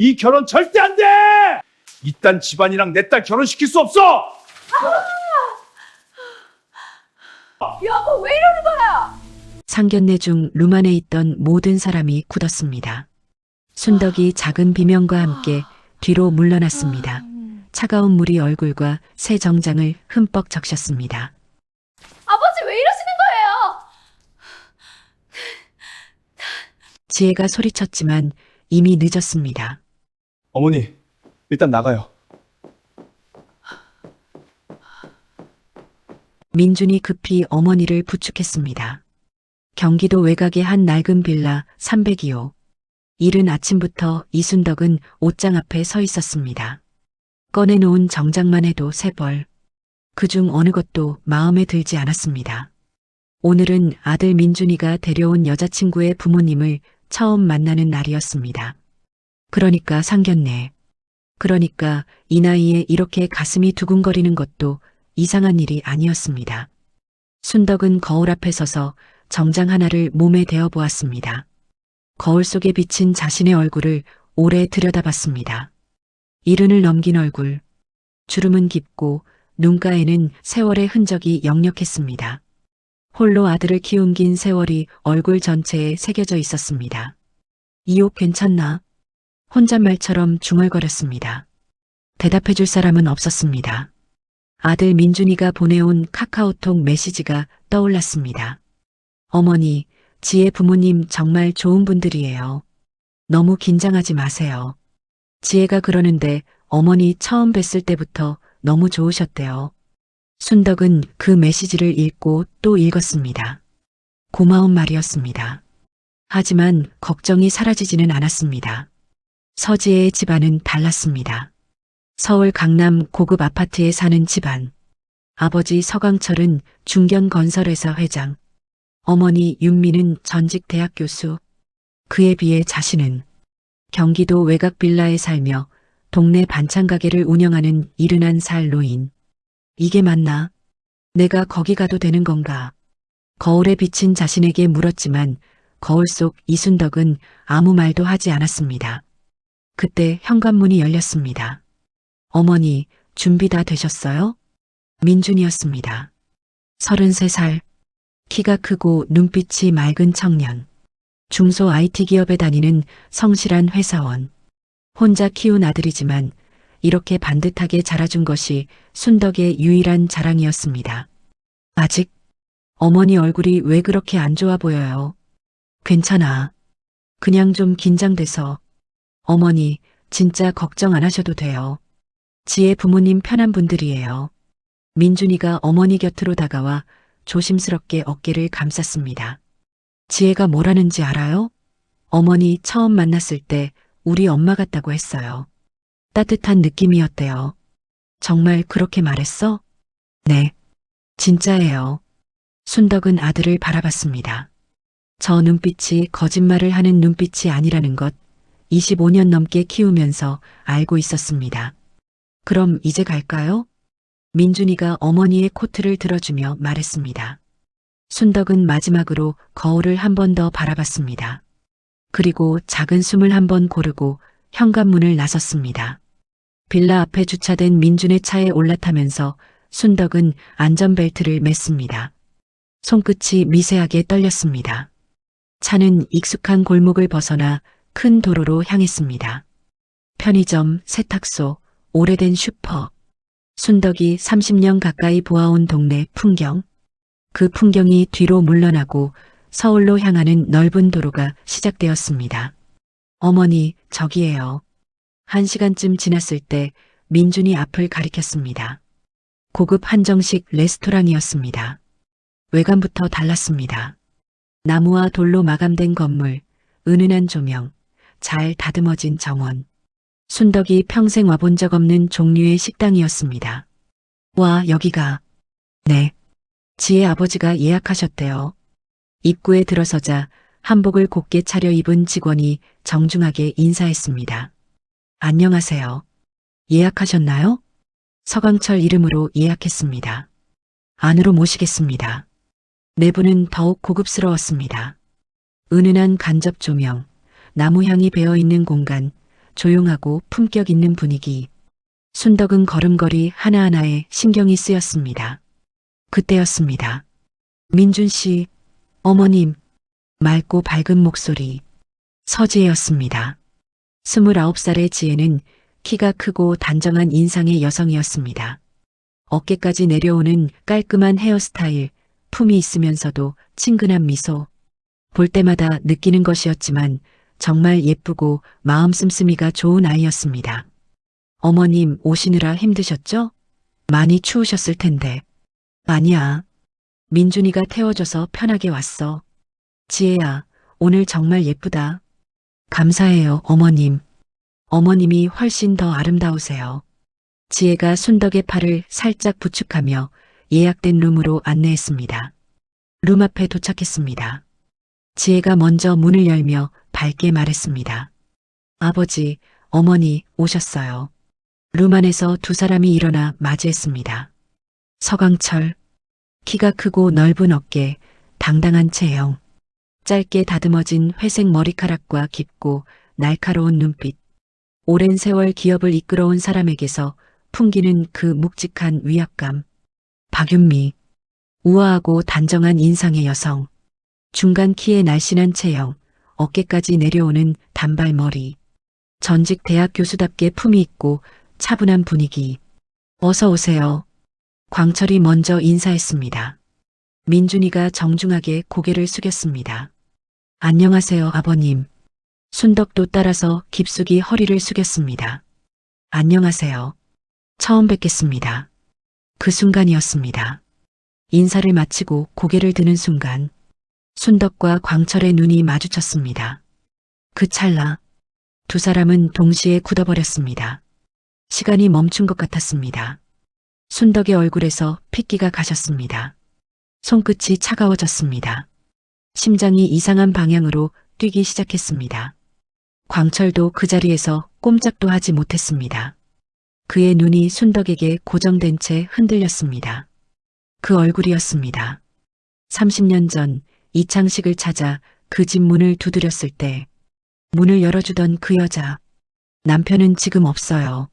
이 결혼 절대 안 돼! 이딴 집안이랑 내 딸 결혼시킬 수 없어! 여보, 왜 이러는 거야? 상견례 중 룸안에 있던 모든 사람이 굳었습니다. 순덕이 작은 비명과 함께 뒤로 물러났습니다. 차가운 물이 얼굴과 새 정장을 흠뻑 적셨습니다. 아버지, 왜 이러시는 거예요? 지혜가 소리쳤지만 이미 늦었습니다. 어머니, 일단 나가요. 민준이 급히 어머니를 부축했습니다. 경기도 외곽의 한 낡은 빌라 302호. 이른 아침부터 이순덕은 옷장 앞에 서 있었습니다. 꺼내놓은 정장만 해도 세 벌. 그중 어느 것도 마음에 들지 않았습니다. 오늘은 아들 민준이가 데려온 여자친구의 부모님을 처음 만나는 날이었습니다. 그러니까 상견례. 그러니까 이 나이에 이렇게 가슴이 두근거리는 것도 이상한 일이 아니었습니다. 순덕은 거울 앞에 서서 정장 하나를 몸에 대어 보았습니다. 거울 속에 비친 자신의 얼굴을 오래 들여다봤습니다. 이른을 넘긴 얼굴. 주름은 깊고 눈가에는 세월의 흔적이 역력했습니다. 홀로 아들을 키운 긴 세월이 얼굴 전체에 새겨져 있었습니다. 이 옷 괜찮나? 혼잣말처럼 중얼거렸습니다. 대답해줄 사람은 없었습니다. 아들 민준이가 보내온 카카오톡 메시지가 떠올랐습니다. 어머니, 지혜 부모님 정말 좋은 분들이에요. 너무 긴장하지 마세요. 지혜가 그러는데 어머니 처음 뵀을 때부터 너무 좋으셨대요. 순덕은 그 메시지를 읽고 또 읽었습니다. 고마운 말이었습니다. 하지만 걱정이 사라지지는 않았습니다. 서지혜의 집안은 달랐습니다. 서울 강남 고급 아파트에 사는 집안. 아버지 서강철은 중견건설회사 회장. 어머니 윤미는 전직 대학 교수. 그에 비해 자신은 경기도 외곽 빌라에 살며 동네 반찬 가게를 운영하는 이른한 살 노인. 이게 맞나? 내가 거기 가도 되는 건가? 거울에 비친 자신에게 물었지만 거울 속 이순덕은 아무 말도 하지 않았습니다. 그때 현관문이 열렸습니다. 어머니, 준비 다 되셨어요? 민준이었습니다. 33살, 키가 크고 눈빛이 맑은 청년. 중소 IT 기업에 다니는 성실한 회사원. 혼자 키운 아들이지만 이렇게 반듯하게 자라준 것이 순덕의 유일한 자랑이었습니다. 아직? 어머니 얼굴이 왜 그렇게 안 좋아 보여요? 괜찮아. 그냥 좀 긴장돼서. 어머니, 진짜 걱정 안 하셔도 돼요. 지혜 부모님 편한 분들이에요. 민준이가 어머니 곁으로 다가와 조심스럽게 어깨를 감쌌습니다. 지혜가 뭐라는지 알아요? 어머니 처음 만났을 때 우리 엄마 같다고 했어요. 따뜻한 느낌이었대요. 정말 그렇게 말했어? 네. 진짜예요. 순덕은 아들을 바라봤습니다. 저 눈빛이 거짓말을 하는 눈빛이 아니라는 것 25년 넘게 키우면서 알고 있었습니다. 그럼 이제 갈까요? 민준이가 어머니의 코트를 들어주며 말했습니다. 순덕은 마지막으로 거울을 한 번 더 바라봤습니다. 그리고 작은 숨을 한 번 고르고 현관문을 나섰습니다. 빌라 앞에 주차된 민준의 차에 올라타면서 순덕은 안전벨트를 맸습니다. 손끝이 미세하게 떨렸습니다. 차는 익숙한 골목을 벗어나 큰 도로로 향했습니다. 편의점, 세탁소, 오래된 슈퍼. 순덕이 30년 가까이 보아온 동네 풍경. 그 풍경이 뒤로 물러나고 서울로 향하는 넓은 도로가 시작되었습니다. 어머니, 저기에요. 1시간쯤 지났을 때 민준이 앞을 가리켰습니다. 고급 한정식 레스토랑이었습니다. 외관부터 달랐습니다. 나무와 돌로 마감된 건물, 은은한 조명, 잘 다듬어진 정원. 순덕이 평생 와본 적 없는 종류의 식당이었습니다. 와, 여기가. 네. 지혜 아버지가 예약하셨대요. 입구에 들어서자 한복을 곱게 차려입은 직원이 정중하게 인사했습니다. 안녕하세요. 예약하셨나요? 서강철 이름으로 예약했습니다. 안으로 모시겠습니다. 내부는 더욱 고급스러웠습니다. 은은한 간접 조명, 나무 향이 배어있는 공간, 조용하고 품격 있는 분위기. 순덕은 걸음걸이 하나하나에 신경이 쓰였습니다. 그때였습니다. 민준 씨, 어머님, 맑고 밝은 목소리. 서지혜였습니다. 29살의 지혜는 키가 크고 단정한 인상의 여성이었습니다. 어깨까지 내려오는 깔끔한 헤어스타일, 품이 있으면서도 친근한 미소. 볼 때마다 느끼는 것이었지만 정말 예쁘고 마음 씀씀이가 좋은 아이였습니다. 어머님 오시느라 힘드셨죠? 많이 추우셨을 텐데. 아니야. 민준이가 태워줘서 편하게 왔어. 지혜야, 오늘 정말 예쁘다. 감사해요, 어머님. 어머님이 훨씬 더 아름다우세요. 지혜가 순덕의 팔을 살짝 부축하며 예약된 룸으로 안내했습니다. 룸 앞에 도착했습니다. 지혜가 먼저 문을 열며 밝게 말했습니다. 아버지, 어머니 오셨어요. 룸 안에서 두 사람이 일어나 맞이했습니다. 서강철, 키가 크고 넓은 어깨, 당당한 체형, 짧게 다듬어진 회색 머리카락과 깊고 날카로운 눈빛, 오랜 세월 기업을 이끌어온 사람에게서 풍기는 그 묵직한 위압감. 박윤미, 우아하고 단정한 인상의 여성, 중간 키의 날씬한 체형, 어깨까지 내려오는 단발머리, 전직 대학 교수답게 품이 있고 차분한 분위기. 어서 오세요. 광철이 먼저 인사했습니다. 민준이가 정중하게 고개를 숙였습니다. 안녕하세요, 아버님. 순덕도 따라서 깊숙이 허리를 숙였습니다. 안녕하세요. 처음 뵙겠습니다. 그 순간이었습니다. 인사를 마치고 고개를 드는 순간 순덕과 광철의 눈이 마주쳤습니다. 그 찰나 두 사람은 동시에 굳어버렸습니다. 시간이 멈춘 것 같았습니다. 순덕의 얼굴에서 핏기가 가셨습니다. 손끝이 차가워졌습니다. 심장이 이상한 방향으로 뛰기 시작했습니다. 광철도 그 자리에서 꼼짝도 하지 못했습니다. 그의 눈이 순덕에게 고정된 채 흔들렸습니다. 그 얼굴이었습니다. 30년 전 이창식을 찾아 그 집 문을 두드렸을 때 문을 열어주던 그 여자. 남편은 지금 없어요.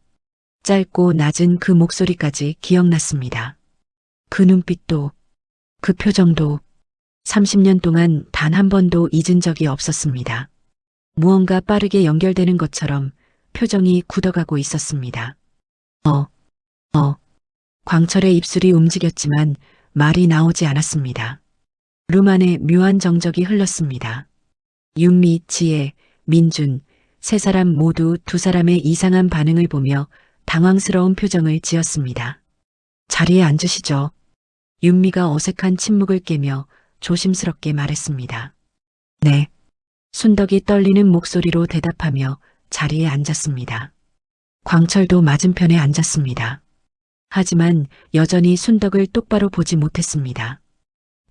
짧고 낮은 그 목소리까지 기억났습니다. 그 눈빛도, 그 표정도 30년 동안 단 한 번도 잊은 적이 없었습니다. 무언가 빠르게 연결되는 것처럼 표정이 굳어가고 있었습니다. 광철의 입술이 움직였지만 말이 나오지 않았습니다. 룸 안에 묘한 정적이 흘렀습니다. 윤미, 지혜, 민준, 세 사람 모두 두 사람의 이상한 반응을 보며 당황스러운 표정을 지었습니다. 자리에 앉으시죠. 윤미가 어색한 침묵을 깨며 조심스럽게 말했습니다. 네. 순덕이 떨리는 목소리로 대답하며 자리에 앉았습니다. 광철도 맞은편에 앉았습니다. 하지만 여전히 순덕을 똑바로 보지 못했습니다.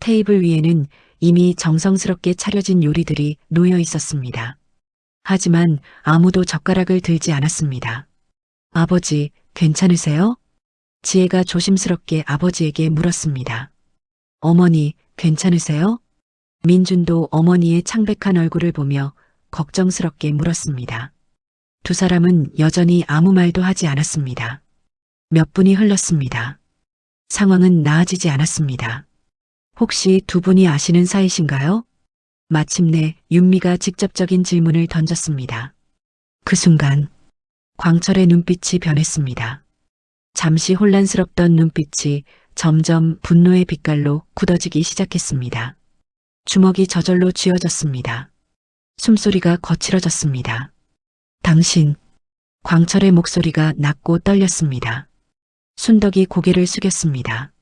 테이블 위에는 이미 정성스럽게 차려진 요리들이 놓여 있었습니다. 하지만 아무도 젓가락을 들지 않았습니다. 아버지, 괜찮으세요? 지혜가 조심스럽게 아버지에게 물었습니다. 어머니, 괜찮으세요? 민준도 어머니의 창백한 얼굴을 보며 걱정스럽게 물었습니다. 두 사람은 여전히 아무 말도 하지 않았습니다. 몇 분이 흘렀습니다. 상황은 나아지지 않았습니다. 혹시 두 분이 아시는 사이신가요? 마침내 윤미가 직접적인 질문을 던졌습니다. 그 순간 광철의 눈빛이 변했습니다. 잠시 혼란스럽던 눈빛이 점점 분노의 빛깔로 굳어지기 시작했습니다. 주먹이 저절로 쥐어졌습니다. 숨소리가 거칠어졌습니다. 당신, 광철의 목소리가 낮고 떨렸습니다. 순덕이 고개를 숙였습니다.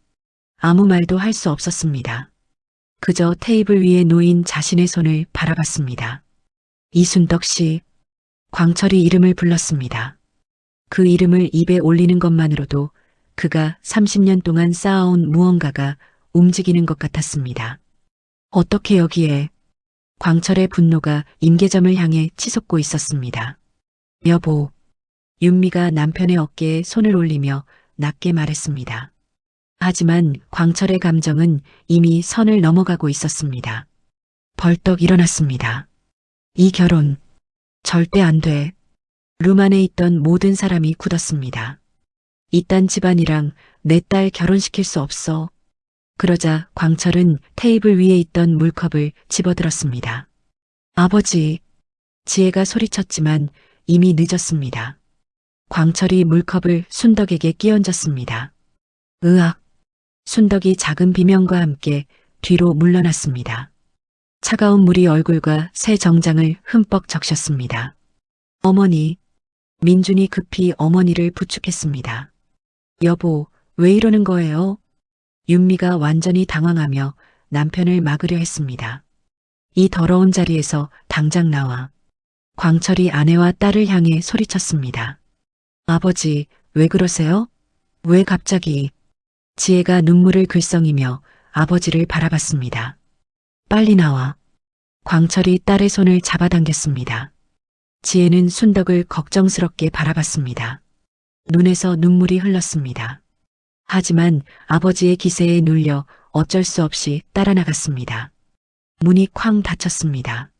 아무 말도 할 수 없었습니다. 그저 테이블 위에 놓인 자신의 손을 바라봤습니다. 이순덕 씨, 광철이 이름을 불렀습니다. 그 이름을 입에 올리는 것만으로도 그가 30년 동안 쌓아온 무언가가 움직이는 것 같았습니다. 어떻게 여기에? 광철의 분노가 임계점을 향해 치솟고 있었습니다. 여보, 윤미가 남편의 어깨에 손을 올리며 낮게 말했습니다. 하지만 광철의 감정은 이미 선을 넘어가고 있었습니다. 벌떡 일어났습니다. 이 결혼 절대 안 돼. 룸 안에 있던 모든 사람이 굳었습니다. 이딴 집안이랑 내 딸 결혼시킬 수 없어. 그러자 광철은 테이블 위에 있던 물컵을 집어들었습니다. 아버지, 지혜가 소리쳤지만 이미 늦었습니다. 광철이 물컵을 순덕에게 끼얹었습니다. 으악! 순덕이 작은 비명과 함께 뒤로 물러났습니다. 차가운 물이 얼굴과 새 정장을 흠뻑 적셨습니다. 어머니, 민준이 급히 어머니를 부축했습니다. 여보, 왜 이러는 거예요? 윤미가 완전히 당황하며 남편을 막으려 했습니다. 이 더러운 자리에서 당장 나와. 광철이 아내와 딸을 향해 소리쳤습니다. 아버지, 왜 그러세요? 왜 갑자기? 지혜가 눈물을 글썽이며 아버지를 바라봤습니다. 빨리 나와. 광철이 딸의 손을 잡아당겼습니다. 지혜는 순덕을 걱정스럽게 바라봤습니다. 눈에서 눈물이 흘렀습니다. 하지만 아버지의 기세에 눌려 어쩔 수 없이 따라 나갔습니다. 문이 쾅 닫혔습니다.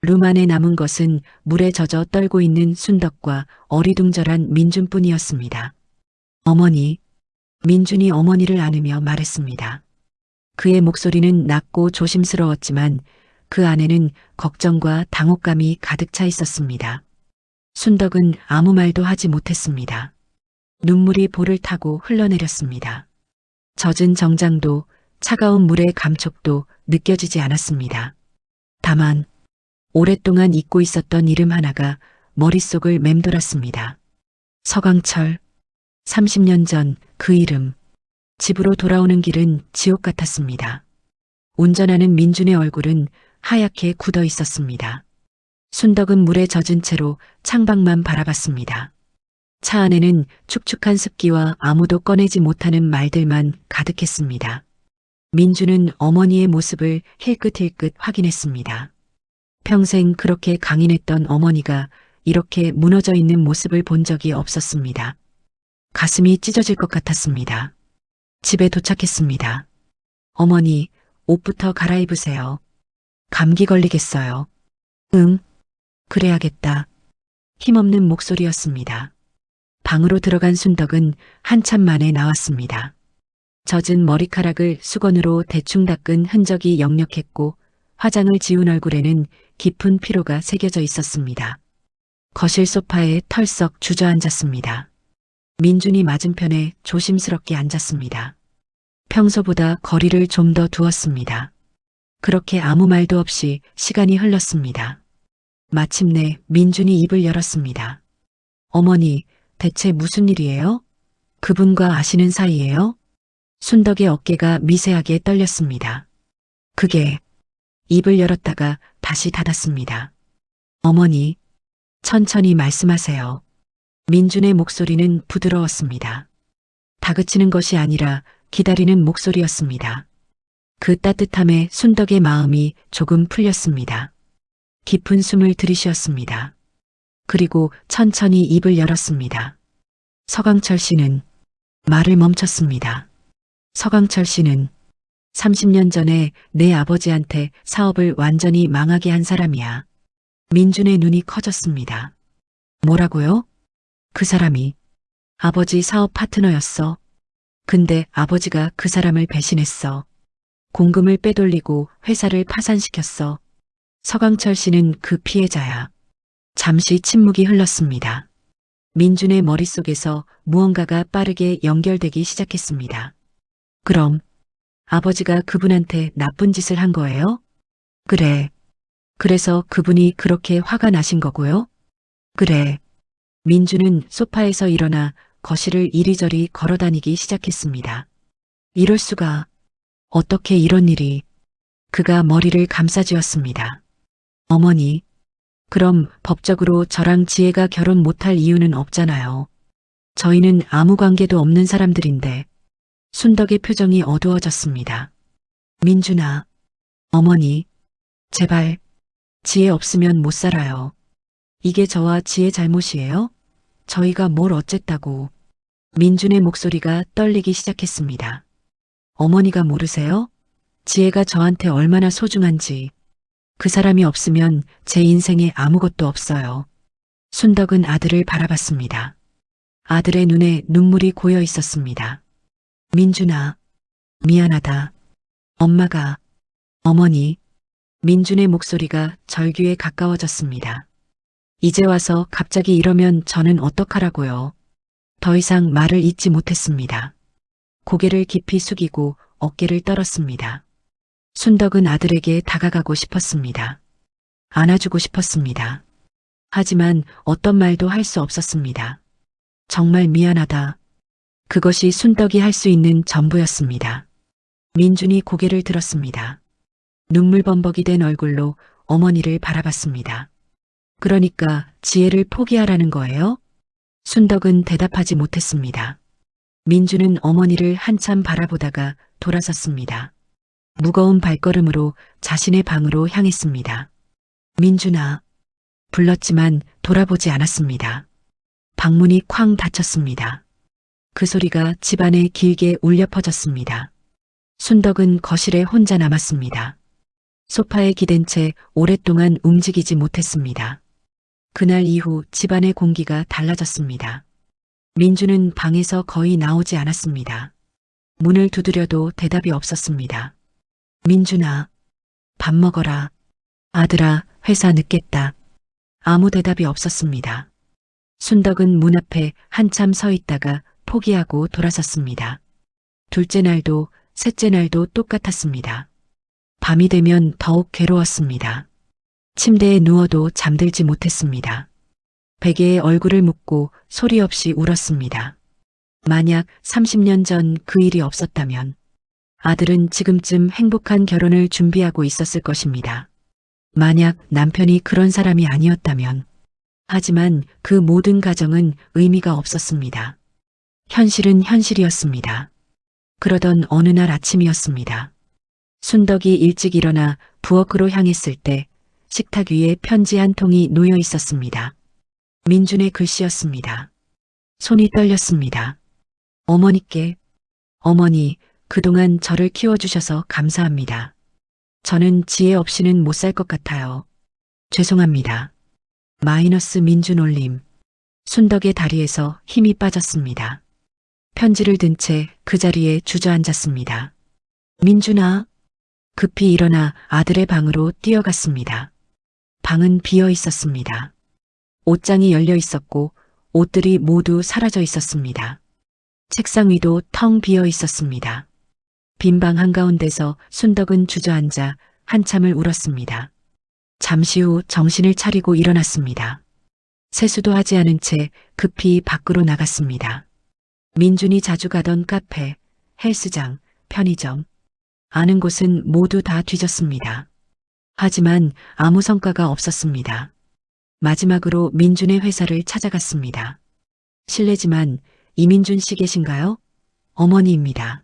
룸 안에 남은 것은 물에 젖어 떨고 있는 순덕과 어리둥절한 민준뿐이었습니다. 어머니, 민준이 어머니를 안으며 말했습니다. 그의 목소리는 낮고 조심스러웠지만 그 안에는 걱정과 당혹감이 가득 차 있었습니다. 순덕은 아무 말도 하지 못했습니다. 눈물이 볼을 타고 흘러내렸습니다. 젖은 정장도 차가운 물의 감촉도 느껴지지 않았습니다. 다만 오랫동안 잊고 있었던 이름 하나가 머릿속을 맴돌았습니다. 서광철. 30년 전 그 이름. 집으로 돌아오는 길은 지옥 같았습니다. 운전하는 민준의 얼굴은 하얗게 굳어 있었습니다. 순덕은 물에 젖은 채로 창밖만 바라봤습니다. 차 안에는 축축한 습기와 아무도 꺼내지 못하는 말들만 가득했습니다. 민준은 어머니의 모습을 힐끗힐끗 확인했습니다. 평생 그렇게 강인했던 어머니가 이렇게 무너져 있는 모습을 본 적이 없었습니다. 가슴이 찢어질 것 같았습니다. 집에 도착했습니다. 어머니, 옷부터 갈아입으세요. 감기 걸리겠어요. 응, 그래야겠다. 힘없는 목소리였습니다. 방으로 들어간 순덕은 한참 만에 나왔습니다. 젖은 머리카락을 수건으로 대충 닦은 흔적이 역력했고 화장을 지운 얼굴에는 깊은 피로가 새겨져 있었습니다. 거실 소파에 털썩 주저앉았습니다. 민준이 맞은편에 조심스럽게 앉았습니다. 평소보다 거리를 좀 더 두었습니다. 그렇게 아무 말도 없이 시간이 흘렀습니다. 마침내 민준이 입을 열었습니다. 어머니, 대체 무슨 일이에요? 그분과 아시는 사이예요? 순덕의 어깨가 미세하게 떨렸습니다. 그게 입을 열었다가 다시 닫았습니다. 어머니, 천천히 말씀하세요. 민준의 목소리는 부드러웠습니다. 다그치는 것이 아니라 기다리는 목소리였습니다. 그 따뜻함에 순덕의 마음이 조금 풀렸습니다. 깊은 숨을 들이쉬었습니다. 그리고 천천히 입을 열었습니다. 서광철 씨는 말을 멈췄습니다. 서광철 씨는 30년 전에 내 아버지한테 사업을 완전히 망하게 한 사람이야. 민준의 눈이 커졌습니다. 뭐라고요? 그 사람이 아버지 사업 파트너였어. 근데 아버지가 그 사람을 배신했어. 공금을 빼돌리고 회사를 파산시켰어. 서광철 씨는 그 피해자야. 잠시 침묵이 흘렀습니다. 민준의 머릿속에서 무언가가 빠르게 연결되기 시작했습니다. 그럼 아버지가 그분한테 나쁜 짓을 한 거예요? 그래. 그래서 그분이 그렇게 화가 나신 거고요? 그래. 민준은 소파에서 일어나 거실을 이리저리 걸어다니기 시작했습니다. 이럴 수가. 어떻게 이런 일이. 그가 머리를 감싸쥐었습니다. 어머니, 그럼 법적으로 저랑 지혜가 결혼 못할 이유는 없잖아요. 저희는 아무 관계도 없는 사람들인데. 순덕의 표정이 어두워졌습니다. 민준아, 어머니, 제발, 지혜 없으면 못 살아요. 이게 저와 지혜 잘못이에요? 저희가 뭘 어쨌다고. 민준의 목소리가 떨리기 시작했습니다. 어머니가 모르세요? 지혜가 저한테 얼마나 소중한지. 그 사람이 없으면 제 인생에 아무것도 없어요. 순덕은 아들을 바라봤습니다. 아들의 눈에 눈물이 고여 있었습니다. 민준아, 미안하다. 엄마가, 어머니, 민준의 목소리가 절규에 가까워졌습니다. 이제 와서 갑자기 이러면 저는 어떡하라고요. 더 이상 말을 잇지 못했습니다. 고개를 깊이 숙이고 어깨를 떨었습니다. 순덕은 아들에게 다가가고 싶었습니다. 안아주고 싶었습니다. 하지만 어떤 말도 할 수 없었습니다. 정말 미안하다. 그것이 순덕이 할 수 있는 전부였습니다. 민준이 고개를 들었습니다. 눈물범벅이 된 얼굴로 어머니를 바라봤습니다. 그러니까 지혜를 포기하라는 거예요? 순덕은 대답하지 못했습니다. 민준은 어머니를 한참 바라보다가 돌아섰습니다. 무거운 발걸음으로 자신의 방으로 향했습니다. 민준아. 불렀지만 돌아보지 않았습니다. 방문이 쾅 닫혔습니다. 그 소리가 집안에 길게 울려 퍼졌습니다. 순덕은 거실에 혼자 남았습니다. 소파에 기댄 채 오랫동안 움직이지 못했습니다. 그날 이후 집안의 공기가 달라졌습니다. 민주는 방에서 거의 나오지 않았습니다. 문을 두드려도 대답이 없었습니다. 민준아, 밥 먹어라. 아들아, 회사 늦겠다. 아무 대답이 없었습니다. 순덕은 문 앞에 한참 서 있다가 포기하고 돌아섰습니다. 둘째 날도 셋째 날도 똑같았습니다. 밤이 되면 더욱 괴로웠습니다. 침대에 누워도 잠들지 못했습니다. 베개에 얼굴을 묻고 소리 없이 울었습니다. 만약 30년 전 그 일이 없었다면 아들은 지금쯤 행복한 결혼을 준비하고 있었을 것입니다. 만약 남편이 그런 사람이 아니었다면. 하지만 그 모든 가정은 의미가 없었습니다. 현실은 현실이었습니다. 그러던 어느 날 아침이었습니다. 순덕이 일찍 일어나 부엌으로 향했을 때 식탁 위에 편지 한 통이 놓여 있었습니다. 민준의 글씨였습니다. 손이 떨렸습니다. 어머니께, 어머니, 그동안 저를 키워주셔서 감사합니다. 저는 지혜 없이는 못 살 것 같아요. 죄송합니다. 마이너스 민준 올림. 순덕의 다리에서 힘이 빠졌습니다. 편지를 든 채 그 자리에 주저앉았습니다. 민준아. 급히 일어나 아들의 방으로 뛰어갔습니다. 방은 비어 있었습니다. 옷장이 열려 있었고 옷들이 모두 사라져 있었습니다. 책상 위도 텅 비어 있었습니다. 빈 방 한가운데서 순덕은 주저앉아 한참을 울었습니다. 잠시 후 정신을 차리고 일어났습니다. 세수도 하지 않은 채 급히 밖으로 나갔습니다. 민준이 자주 가던 카페, 헬스장, 편의점, 아는 곳은 모두 다 뒤졌습니다. 하지만 아무 성과가 없었습니다. 마지막으로 민준의 회사를 찾아갔습니다. 실례지만 이민준 씨 계신가요? 어머니입니다.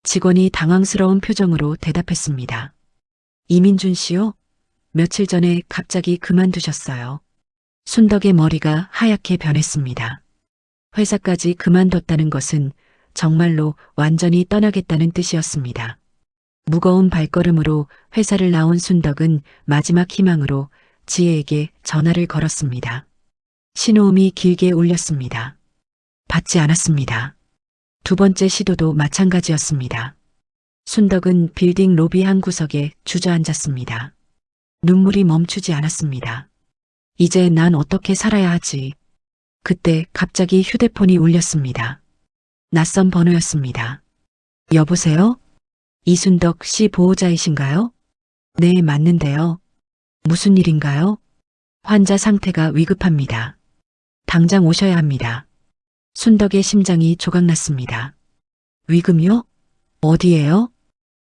직원이 당황스러운 표정으로 대답했습니다. 이민준 씨요? 며칠 전에 갑자기 그만두셨어요. 순덕의 머리가 하얗게 변했습니다. 회사까지 그만뒀다는 것은 정말로 완전히 떠나겠다는 뜻이었습니다. 무거운 발걸음으로 회사를 나온 순덕은 마지막 희망으로 지혜에게 전화를 걸었습니다. 신호음이 길게 울렸습니다. 받지 않았습니다. 두 번째 시도도 마찬가지였습니다. 순덕은 빌딩 로비 한 구석에 주저앉았습니다. 눈물이 멈추지 않았습니다. 이제 난 어떻게 살아야 하지? 그때 갑자기 휴대폰이 울렸습니다. 낯선 번호였습니다. 여보세요? 이순덕 씨 보호자이신가요? 네, 맞는데요. 무슨 일인가요? 환자 상태가 위급합니다. 당장 오셔야 합니다. 순덕의 심장이 조각났습니다. 위급요? 어디예요?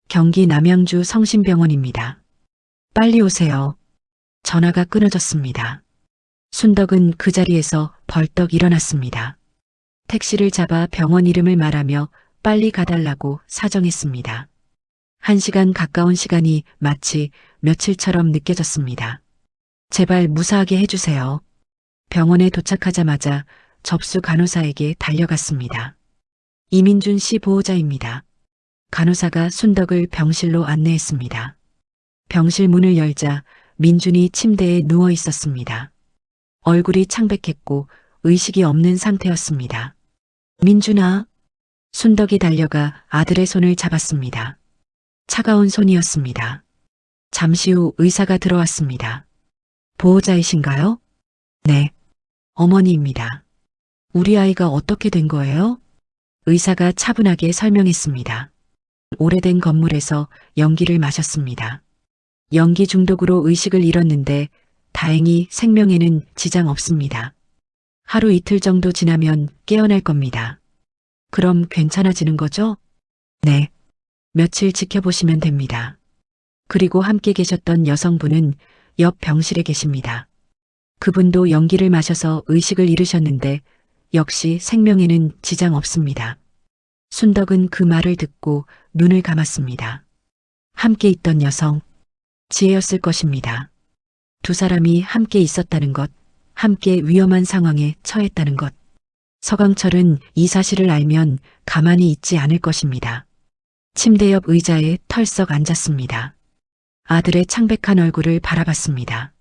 경기 남양주 성심병원입니다. 빨리 오세요. 전화가 끊어졌습니다. 순덕은 그 자리에서 벌떡 일어났습니다. 택시를 잡아 병원 이름을 말하며 빨리 가달라고 사정했습니다. 1시간 가까운 시간이 마치 며칠처럼 느껴졌습니다. 제발 무사하게 해주세요. 병원에 도착하자마자 접수 간호사에게 달려갔습니다. 이민준 씨 보호자입니다. 간호사가 순덕을 병실로 안내했습니다. 병실 문을 열자 민준이 침대에 누워 있었습니다. 얼굴이 창백했고 의식이 없는 상태였습니다. 민준아. 순덕이 달려가 아들의 손을 잡았습니다. 차가운 손이었습니다. 잠시 후 의사가 들어왔습니다. 보호자이신가요? 네. 어머니입니다. 우리 아이가 어떻게 된 거예요? 의사가 차분하게 설명했습니다. 오래된 건물에서 연기를 마셨습니다. 연기 중독으로 의식을 잃었는데 다행히 생명에는 지장 없습니다. 하루 이틀 정도 지나면 깨어날 겁니다. 그럼 괜찮아지는 거죠? 네. 며칠 지켜보시면 됩니다. 그리고 함께 계셨던 여성분은 옆 병실에 계십니다. 그분도 연기를 마셔서 의식을 잃으셨는데 역시 생명에는 지장 없습니다. 순덕은 그 말을 듣고 눈을 감았습니다. 함께 있던 여성, 지혜였을 것입니다. 두 사람이 함께 있었다는 것, 함께 위험한 상황에 처했다는 것. 서강철은 이 사실을 알면 가만히 있지 않을 것입니다. 침대 옆 의자에 털썩 앉았습니다. 아들의 창백한 얼굴을 바라봤습니다.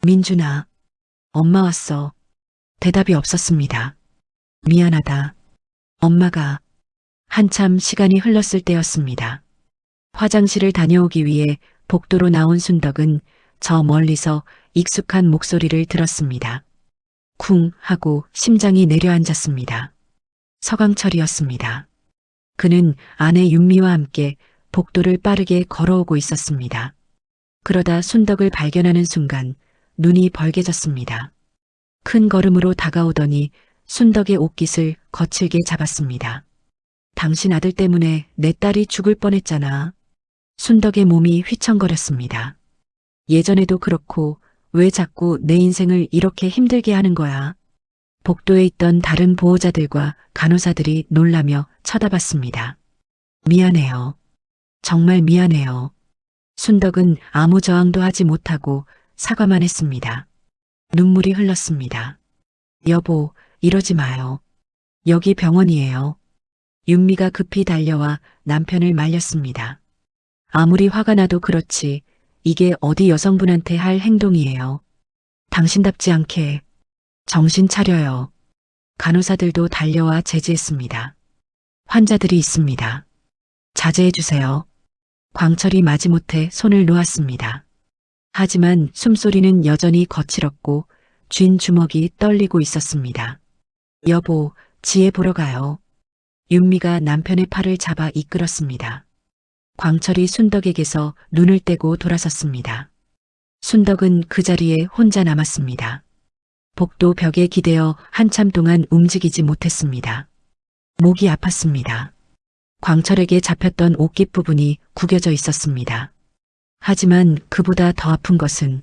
민준아, 엄마 왔어. 대답이 없었습니다. 미안하다. 엄마가. 한참 시간이 흘렀을 때였습니다. 화장실을 다녀오기 위해 복도로 나온 순덕은 저 멀리서 익숙한 목소리를 들었습니다. 쿵 하고 심장이 내려앉았습니다. 서강철이었습니다. 그는 아내 윤미와 함께 복도를 빠르게 걸어오고 있었습니다. 그러다 순덕을 발견하는 순간 눈이 벌개졌습니다. 큰 걸음으로 다가오더니 순덕의 옷깃을 거칠게 잡았습니다. 당신 아들 때문에 내 딸이 죽을 뻔했잖아. 순덕의 몸이 휘청거렸습니다. 예전에도 그렇고 왜 자꾸 내 인생을 이렇게 힘들게 하는 거야? 복도에 있던 다른 보호자들과 간호사들이 놀라며 쳐다봤습니다. 미안해요. 정말 미안해요. 순덕은 아무 저항도 하지 못하고 사과만 했습니다. 눈물이 흘렀습니다. 여보, 이러지 마요. 여기 병원이에요. 윤미가 급히 달려와 남편을 말렸습니다. 아무리 화가 나도 그렇지 이게 어디 여성분한테 할 행동이에요. 당신답지 않게. 정신 차려요. 간호사들도 달려와 제지했습니다. 환자들이 있습니다. 자제해 주세요. 광철이 마지못해 손을 놓았습니다. 하지만 숨소리는 여전히 거칠었고 쥔 주먹이 떨리고 있었습니다. 여보, 지혜 보러 가요. 윤미가 남편의 팔을 잡아 이끌었습니다. 광철이 순덕에게서 눈을 떼고 돌아섰습니다. 순덕은 그 자리에 혼자 남았습니다. 복도 벽에 기대어 한참 동안 움직이지 못했습니다. 목이 아팠습니다. 광철에게 잡혔던 옷깃 부분이 구겨져 있었습니다. 하지만 그보다 더 아픈 것은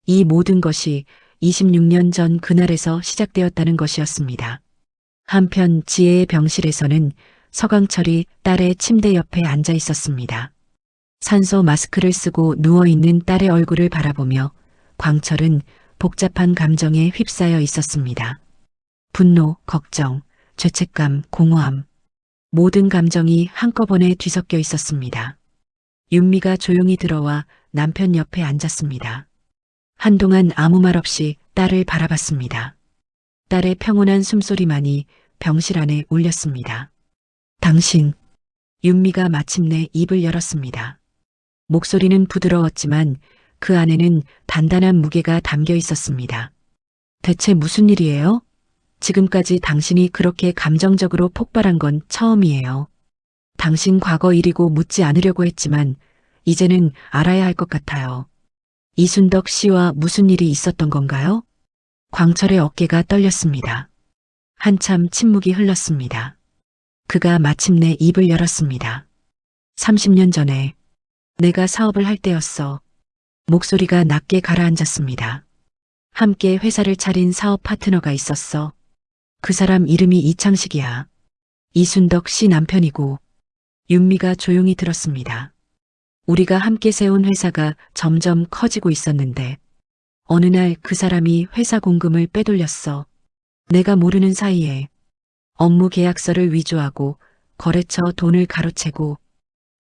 이 모든 것이 26년 전 그날에서 시작되었다는 것이었습니다. 한편 지혜의 병실에서는 서강철이 딸의 침대 옆에 앉아 있었습니다. 산소 마스크를 쓰고 누워있는 딸의 얼굴을 바라보며 광철은 복잡한 감정에 휩싸여 있었습니다. 분노, 걱정, 죄책감, 공허함. 모든 감정이 한꺼번에 뒤섞여 있었습니다. 윤미가 조용히 들어와 남편 옆에 앉았습니다. 한동안 아무 말 없이 딸을 바라봤습니다. 딸의 평온한 숨소리만이 병실 안에 울렸습니다. 당신. 윤미가 마침내 입을 열었습니다. 목소리는 부드러웠지만 그 안에는 단단한 무게가 담겨 있었습니다. 대체 무슨 일이에요? 지금까지 당신이 그렇게 감정적으로 폭발한 건 처음이에요. 당신 과거 일이고 묻지 않으려고 했지만 이제는 알아야 할 것 같아요. 이순덕 씨와 무슨 일이 있었던 건가요? 광철의 어깨가 떨렸습니다. 한참 침묵이 흘렀습니다. 그가 마침내 입을 열었습니다. 30년 전에 내가 사업을 할 때였어. 목소리가 낮게 가라앉았습니다. 함께 회사를 차린 사업 파트너가 있었어. 그 사람 이름이 이창식이야. 이순덕 씨 남편이고. 윤미가 조용히 들었습니다. 우리가 함께 세운 회사가 점점 커지고 있었는데 어느 날 그 사람이 회사 공금을 빼돌렸어. 내가 모르는 사이에 업무 계약서를 위조하고 거래처 돈을 가로채고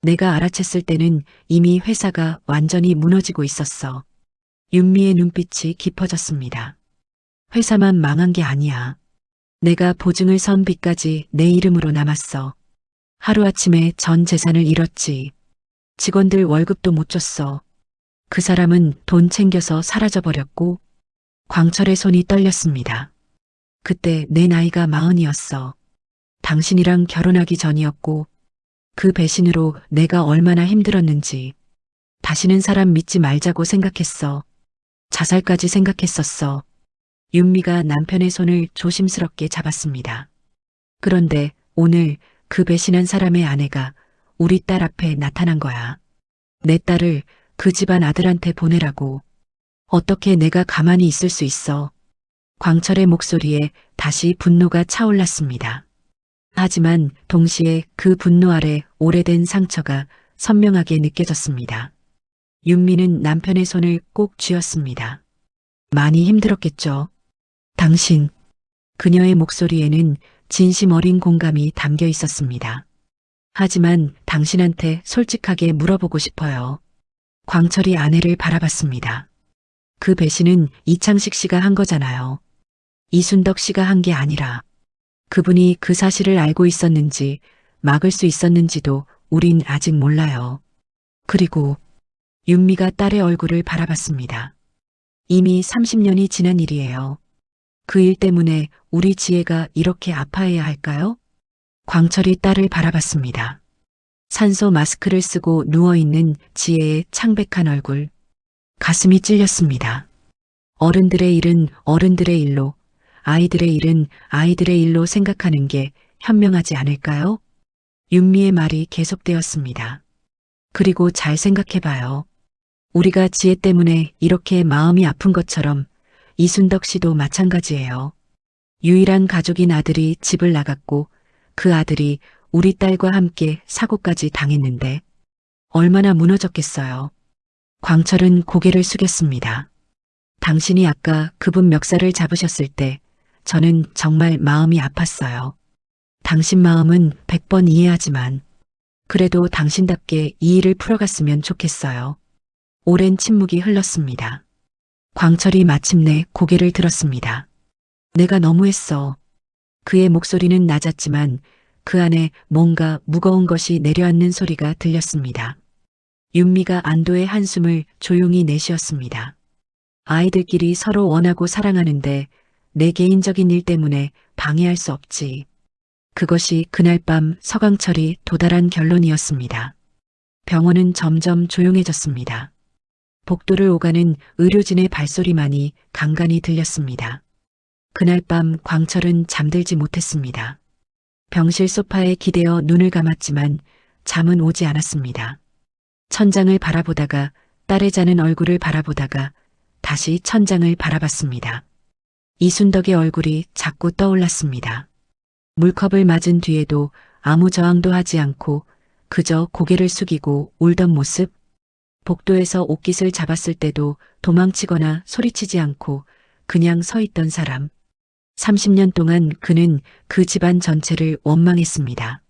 내가 알아챘을 때는 이미 회사가 완전히 무너지고 있었어. 윤미의 눈빛이 깊어졌습니다. 회사만 망한 게 아니야. 내가 보증을 선 빚까지 내 이름으로 남았어. 하루아침에 전 재산을 잃었지. 직원들 월급도 못 줬어. 그 사람은 돈 챙겨서 사라져버렸고 광철의 손이 떨렸습니다. 그때 내 나이가 40이었어. 당신이랑 결혼하기 전이었고 그 배신으로 내가 얼마나 힘들었는지. 다시는 사람 믿지 말자고 생각했어. 자살까지 생각했었어. 윤미가 남편의 손을 조심스럽게 잡았습니다. 그런데 오늘 그 배신한 사람의 아내가 우리 딸 앞에 나타난 거야. 내 딸을 그 집안 아들한테 보내라고. 어떻게 내가 가만히 있을 수 있어. 광철의 목소리에 다시 분노가 차올랐습니다. 하지만 동시에 그 분노 아래 오래된 상처가 선명하게 느껴졌습니다. 윤미는 남편의 손을 꼭 쥐었습니다. 많이 힘들었겠죠. 당신. 그녀의 목소리에는 진심 어린 공감이 담겨 있었습니다. 하지만 당신한테 솔직하게 물어보고 싶어요. 광철이 아내를 바라봤습니다. 그 배신은 이창식 씨가 한 거잖아요. 이순덕 씨가 한 게 아니라 그분이 그 사실을 알고 있었는지 막을 수 있었는지도 우린 아직 몰라요. 그리고 윤미가 딸의 얼굴을 바라봤습니다. 이미 30년이 지난 일이에요. 그 일 때문에 우리 지혜가 이렇게 아파해야 할까요? 광철이 딸을 바라봤습니다. 산소 마스크를 쓰고 누워있는 지혜의 창백한 얼굴. 가슴이 찔렸습니다. 어른들의 일은 어른들의 일로, 아이들의 일은 아이들의 일로 생각하는 게 현명하지 않을까요? 윤미의 말이 계속되었습니다. 그리고 잘 생각해봐요. 우리가 지혜 때문에 이렇게 마음이 아픈 것처럼 이순덕 씨도 마찬가지예요. 유일한 가족인 아들이 집을 나갔고 그 아들이 우리 딸과 함께 사고까지 당했는데 얼마나 무너졌겠어요. 광철은 고개를 숙였습니다. 당신이 아까 그분 멱살을 잡으셨을 때 저는 정말 마음이 아팠어요. 당신 마음은 100번 이해하지만 그래도 당신답게 이 일을 풀어갔으면 좋겠어요. 오랜 침묵이 흘렀습니다. 광철이 마침내 고개를 들었습니다. 내가 너무했어. 그의 목소리는 낮았지만 그 안에 뭔가 무거운 것이 내려앉는 소리가 들렸습니다. 윤미가 안도의 한숨을 조용히 내쉬었습니다. 아이들끼리 서로 원하고 사랑하는데 내 개인적인 일 때문에 방해할 수 없지. 그것이 그날 밤 서강철이 도달한 결론이었습니다. 병원은 점점 조용해졌습니다. 복도를 오가는 의료진의 발소리만이 간간히 들렸습니다. 그날 밤 광철은 잠들지 못했습니다. 병실 소파에 기대어 눈을 감았지만 잠은 오지 않았습니다. 천장을 바라보다가 딸의 자는 얼굴을 바라보다가 다시 천장을 바라봤습니다. 이순덕의 얼굴이 자꾸 떠올랐습니다. 물컵을 맞은 뒤에도 아무 저항도 하지 않고 그저 고개를 숙이고 울던 모습, 복도에서 옷깃을 잡았을 때도 도망치거나 소리치지 않고 그냥 서 있던 사람. 30년 동안 그는 그 집안 전체를 원망했습니다.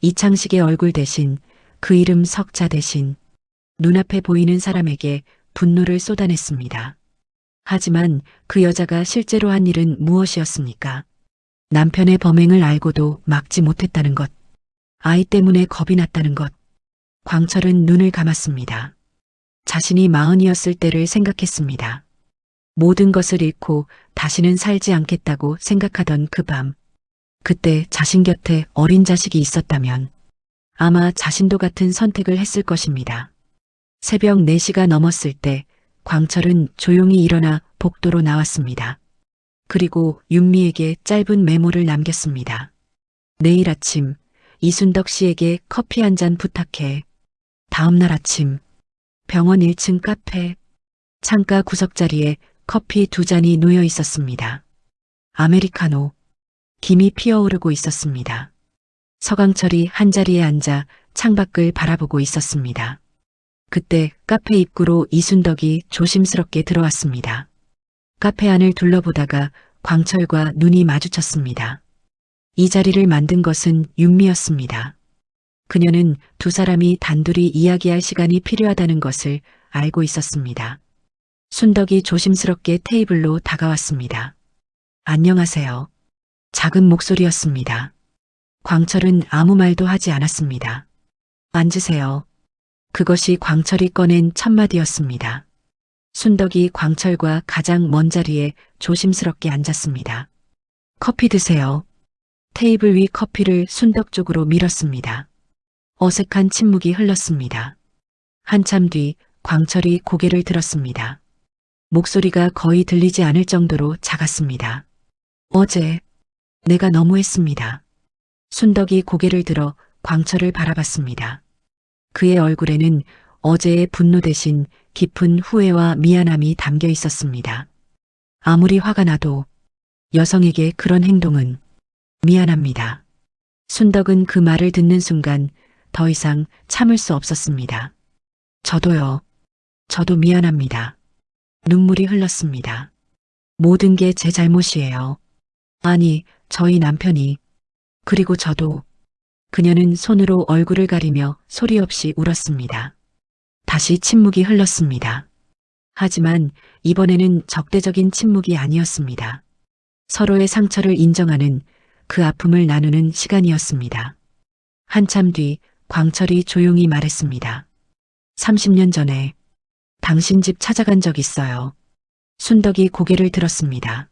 이창식의 얼굴 대신 그 이름 석자 대신 눈앞에 보이는 사람에게 분노를 쏟아냈습니다. 하지만 그 여자가 실제로 한 일은 무엇이었습니까? 남편의 범행을 알고도 막지 못했다는 것. 아이 때문에 겁이 났다는 것. 광철은 눈을 감았습니다. 자신이 40이었을 때를 생각했습니다. 모든 것을 잃고 다시는 살지 않겠다고 생각하던 그 밤. 그때 자신 곁에 어린 자식이 있었다면 아마 자신도 같은 선택을 했을 것입니다. 새벽 4시가 넘었을 때 광철은 조용히 일어나 복도로 나왔습니다. 그리고 윤미에게 짧은 메모를 남겼습니다. 내일 아침 이순덕 씨에게 커피 한 잔 부탁해. 다음 날 아침 병원 1층 카페 창가 구석자리에 커피 2잔이 놓여 있었습니다. 아메리카노. 김이 피어오르고 있었습니다. 서강철이 한자리에 앉아 창밖을 바라보고 있었습니다. 그때 카페 입구로 이순덕이 조심스럽게 들어왔습니다. 카페 안을 둘러보다가 광철과 눈이 마주쳤습니다. 이 자리를 만든 것은 윤미였습니다. 그녀는 두 사람이 단둘이 이야기할 시간이 필요하다는 것을 알고 있었습니다. 순덕이 조심스럽게 테이블로 다가왔습니다. 안녕하세요. 작은 목소리였습니다. 광철은 아무 말도 하지 않았습니다. 앉으세요. 그것이 광철이 꺼낸 첫 마디였습니다. 순덕이 광철과 가장 먼 자리에 조심스럽게 앉았습니다. 커피 드세요. 테이블 위 커피를 순덕 쪽으로 밀었습니다. 어색한 침묵이 흘렀습니다. 한참 뒤 광철이 고개를 들었습니다. 목소리가 거의 들리지 않을 정도로 작았습니다. 어제 내가 너무했습니다. 순덕이 고개를 들어 광철을 바라봤습니다. 그의 얼굴에는 어제의 분노 대신 깊은 후회와 미안함이 담겨 있었습니다. 아무리 화가 나도 여성에게 그런 행동은 미안합니다. 순덕은 그 말을 듣는 순간 더 이상 참을 수 없었습니다. 저도요. 저도 미안합니다. 눈물이 흘렀습니다. 모든 게 제 잘못이에요. 아니, 저희 남편이. 그리고 저도. 그녀는 손으로 얼굴을 가리며 소리 없이 울었습니다. 다시 침묵이 흘렀습니다. 하지만 이번에는 적대적인 침묵이 아니었습니다. 서로의 상처를 인정하는 그 아픔을 나누는 시간이었습니다. 한참 뒤 광철이 조용히 말했습니다. 30년 전에 당신 집 찾아간 적 있어요. 순덕이 고개를 들었습니다.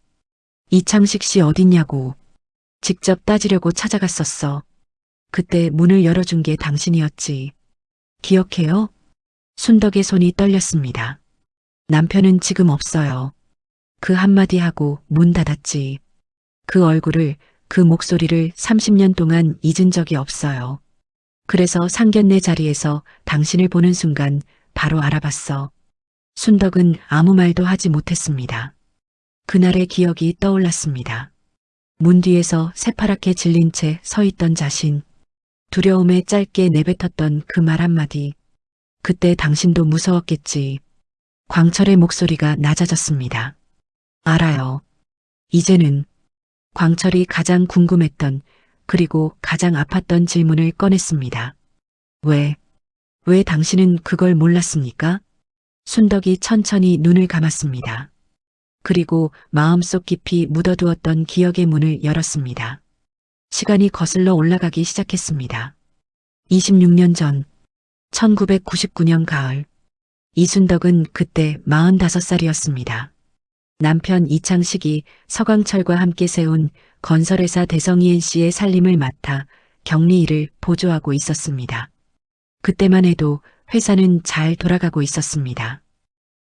이창식 씨 어딨냐고. 직접 따지려고 찾아갔었어. 그때 문을 열어준 게 당신이었지. 기억해요? 순덕의 손이 떨렸습니다. 남편은 지금 없어요. 그 한마디 하고 문 닫았지. 그 얼굴을, 그 목소리를 30년 동안 잊은 적이 없어요. 그래서 상견례 자리에서 당신을 보는 순간 바로 알아봤어. 순덕은 아무 말도 하지 못했습니다. 그날의 기억이 떠올랐습니다. 문 뒤에서 새파랗게 질린 채 서 있던 자신. 두려움에 짧게 내뱉었던 그 말 한마디. 그때 당신도 무서웠겠지. 광철의 목소리가 낮아졌습니다. 알아요. 이제는. 광철이 가장 궁금했던 그리고 가장 아팠던 질문을 꺼냈습니다. 왜 당신은 그걸 몰랐습니까? 순덕이 천천히 눈을 감았습니다. 그리고 마음속 깊이 묻어두었던 기억의 문을 열었습니다. 시간이 거슬러 올라가기 시작했습니다. 26년 전, 1999년 가을, 이순덕은 그때 45살이었습니다. 남편 이창식이 서광철과 함께 세운 건설회사 대성이엔씨의 살림을 맡아 격리 일을 보조하고 있었습니다. 그때만 해도 회사는 잘 돌아가고 있었습니다.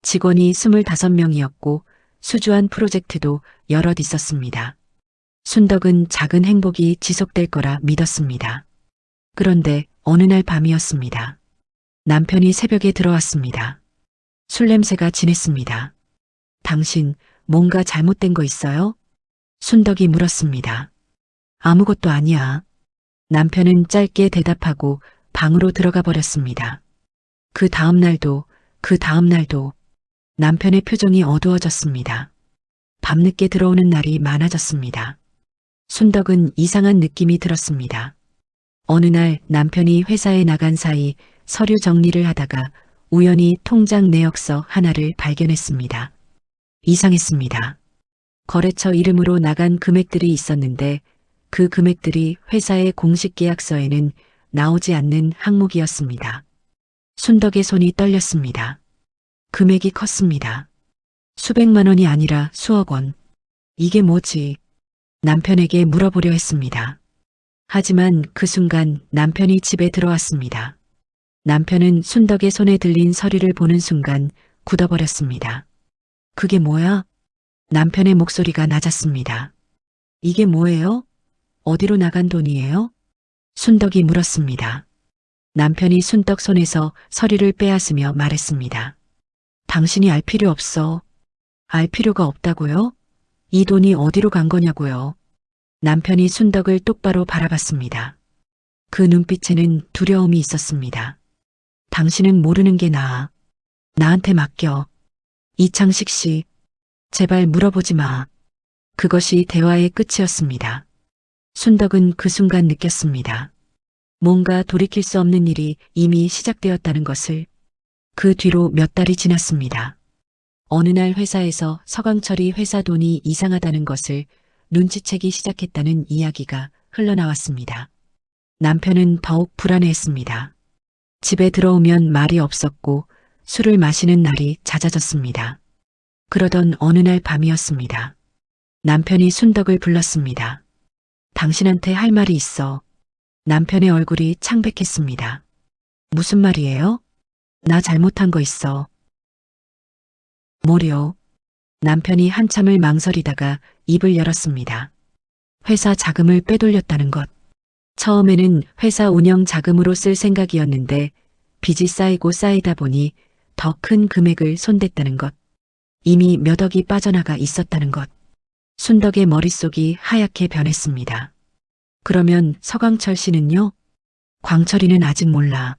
직원이 25명이었고 수주한 프로젝트도 여럿 있었습니다. 순덕은 작은 행복이 지속될 거라 믿었습니다. 그런데 어느 날 밤이었습니다. 남편이 새벽에 들어왔습니다. 술 냄새가 진했습니다. 당신 뭔가 잘못된 거 있어요? 순덕이 물었습니다. 아무것도 아니야. 남편은 짧게 대답하고 방으로 들어가 버렸습니다. 그 다음 날도 남편의 표정이 어두워졌습니다. 밤늦게 들어오는 날이 많아졌습니다. 순덕은 이상한 느낌이 들었습니다. 어느 날 남편이 회사에 나간 사이 서류 정리를 하다가 우연히 통장 내역서 하나를 발견했습니다. 이상했습니다. 거래처 이름으로 나간 금액들이 있었는데 그 금액들이 회사의 공식 계약서에는 나오지 않는 항목이었습니다. 순덕의 손이 떨렸습니다. 금액이 컸습니다. 수백만 원이 아니라 수억 원. 이게 뭐지? 남편에게 물어보려 했습니다. 하지만 그 순간 남편이 집에 들어왔습니다. 남편은 순덕의 손에 들린 서류를 보는 순간 굳어버렸습니다. 그게 뭐야? 남편의 목소리가 낮았습니다. 이게 뭐예요? 어디로 나간 돈이에요? 순덕이 물었습니다. 남편이 순덕 손에서 서류를 빼앗으며 말했습니다. 당신이 알 필요 없어. 알 필요가 없다고요? 이 돈이 어디로 간 거냐고요? 남편이 순덕을 똑바로 바라봤습니다. 그 눈빛에는 두려움이 있었습니다. 당신은 모르는 게 나아. 나한테 맡겨. 이창식 씨, 제발 물어보지 마. 그것이 대화의 끝이었습니다. 순덕은 그 순간 느꼈습니다. 뭔가 돌이킬 수 없는 일이 이미 시작되었다는 것을. 그 뒤로 몇 달이 지났습니다. 어느 날 회사에서 서강철이 회사 돈이 이상하다는 것을 눈치채기 시작했다는 이야기가 흘러나왔습니다. 남편은 더욱 불안해했습니다. 집에 들어오면 말이 없었고 술을 마시는 날이 잦아졌습니다. 그러던 어느 날 밤이었습니다. 남편이 순덕을 불렀습니다. 당신한테 할 말이 있어. 남편의 얼굴이 창백했습니다. 무슨 말이에요? 나 잘못한 거 있어. 뭐려? 남편이 한참을 망설이다가 입을 열었습니다. 회사 자금을 빼돌렸다는 것. 처음에는 회사 운영 자금으로 쓸 생각이었는데 빚이 쌓이고 쌓이다 보니 더 큰 금액을 손댔다는 것. 이미 몇 억이 빠져나가 있었다는 것. 순덕의 머릿속이 하얗게 변했습니다. 그러면 서광철 씨는요? 광철이는 아직 몰라.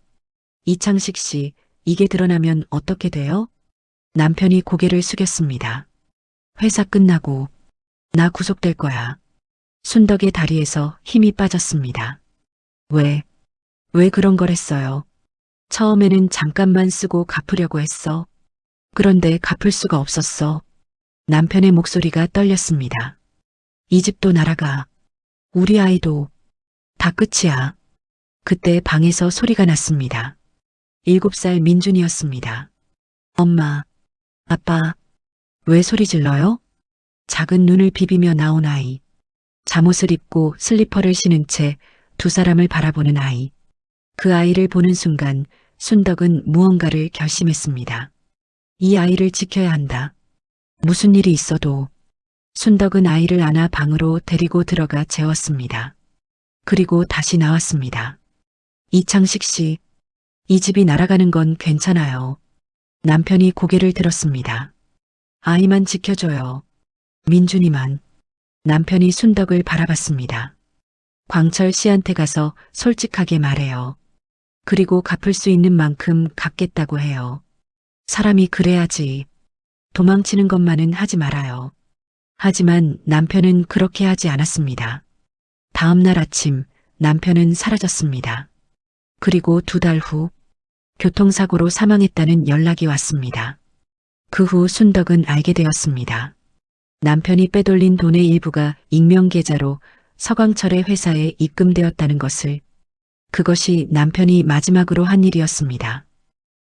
이창식 씨, 이게 드러나면 어떻게 돼요? 남편이 고개를 숙였습니다. 회사 끝나고 나 구속될 거야. 순덕의 다리에서 힘이 빠졌습니다. 왜 그런 걸 했어요? 처음에는 잠깐만 쓰고 갚으려고 했어. 그런데 갚을 수가 없었어. 남편의 목소리가 떨렸습니다. 이 집도 날아가. 우리 아이도. 다 끝이야. 그때 방에서 소리가 났습니다. 7살 민준이었습니다. 엄마, 아빠, 왜 소리 질러요? 작은 눈을 비비며 나온 아이. 잠옷을 입고 슬리퍼를 신은 채 두 사람을 바라보는 아이. 그 아이를 보는 순간 순덕은 무언가를 결심했습니다. 이 아이를 지켜야 한다. 무슨 일이 있어도. 순덕은 아이를 안아 방으로 데리고 들어가 재웠습니다. 그리고 다시 나왔습니다. 이창식 씨, 이 집이 날아가는 건 괜찮아요. 남편이 고개를 들었습니다. 아이만 지켜줘요. 민준이만. 남편이 순덕을 바라봤습니다. 광철 씨한테 가서 솔직하게 말해요. 그리고 갚을 수 있는 만큼 갚겠다고 해요. 사람이 그래야지. 도망치는 것만은 하지 말아요. 하지만 남편은 그렇게 하지 않았습니다. 다음 날 아침 남편은 사라졌습니다. 그리고 2달 후 교통사고로 사망했다는 연락이 왔습니다. 그 후 순덕은 알게 되었습니다. 남편이 빼돌린 돈의 일부가 익명계좌로 서광철의 회사에 입금되었다는 것을. 그것이 남편이 마지막으로 한 일이었습니다.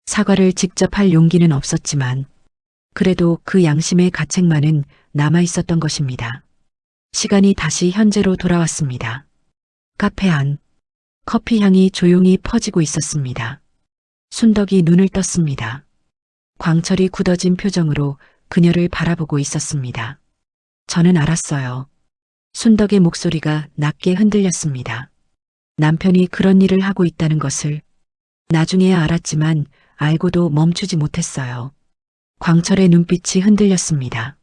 사과를 직접 할 용기는 없었지만 그래도 그 양심의 가책만은 남아 있었던 것입니다. 시간이 다시 현재로 돌아왔습니다. 카페 안. 커피 향이 조용히 퍼지고 있었습니다. 순덕이 눈을 떴습니다. 광철이 굳어진 표정으로 그녀를 바라보고 있었습니다. 저는 알았어요. 순덕의 목소리가 낮게 흔들렸습니다. 남편이 그런 일을 하고 있다는 것을. 나중에야 알았지만 알고도 멈추지 못했어요. 광철의 눈빛이 흔들렸습니다.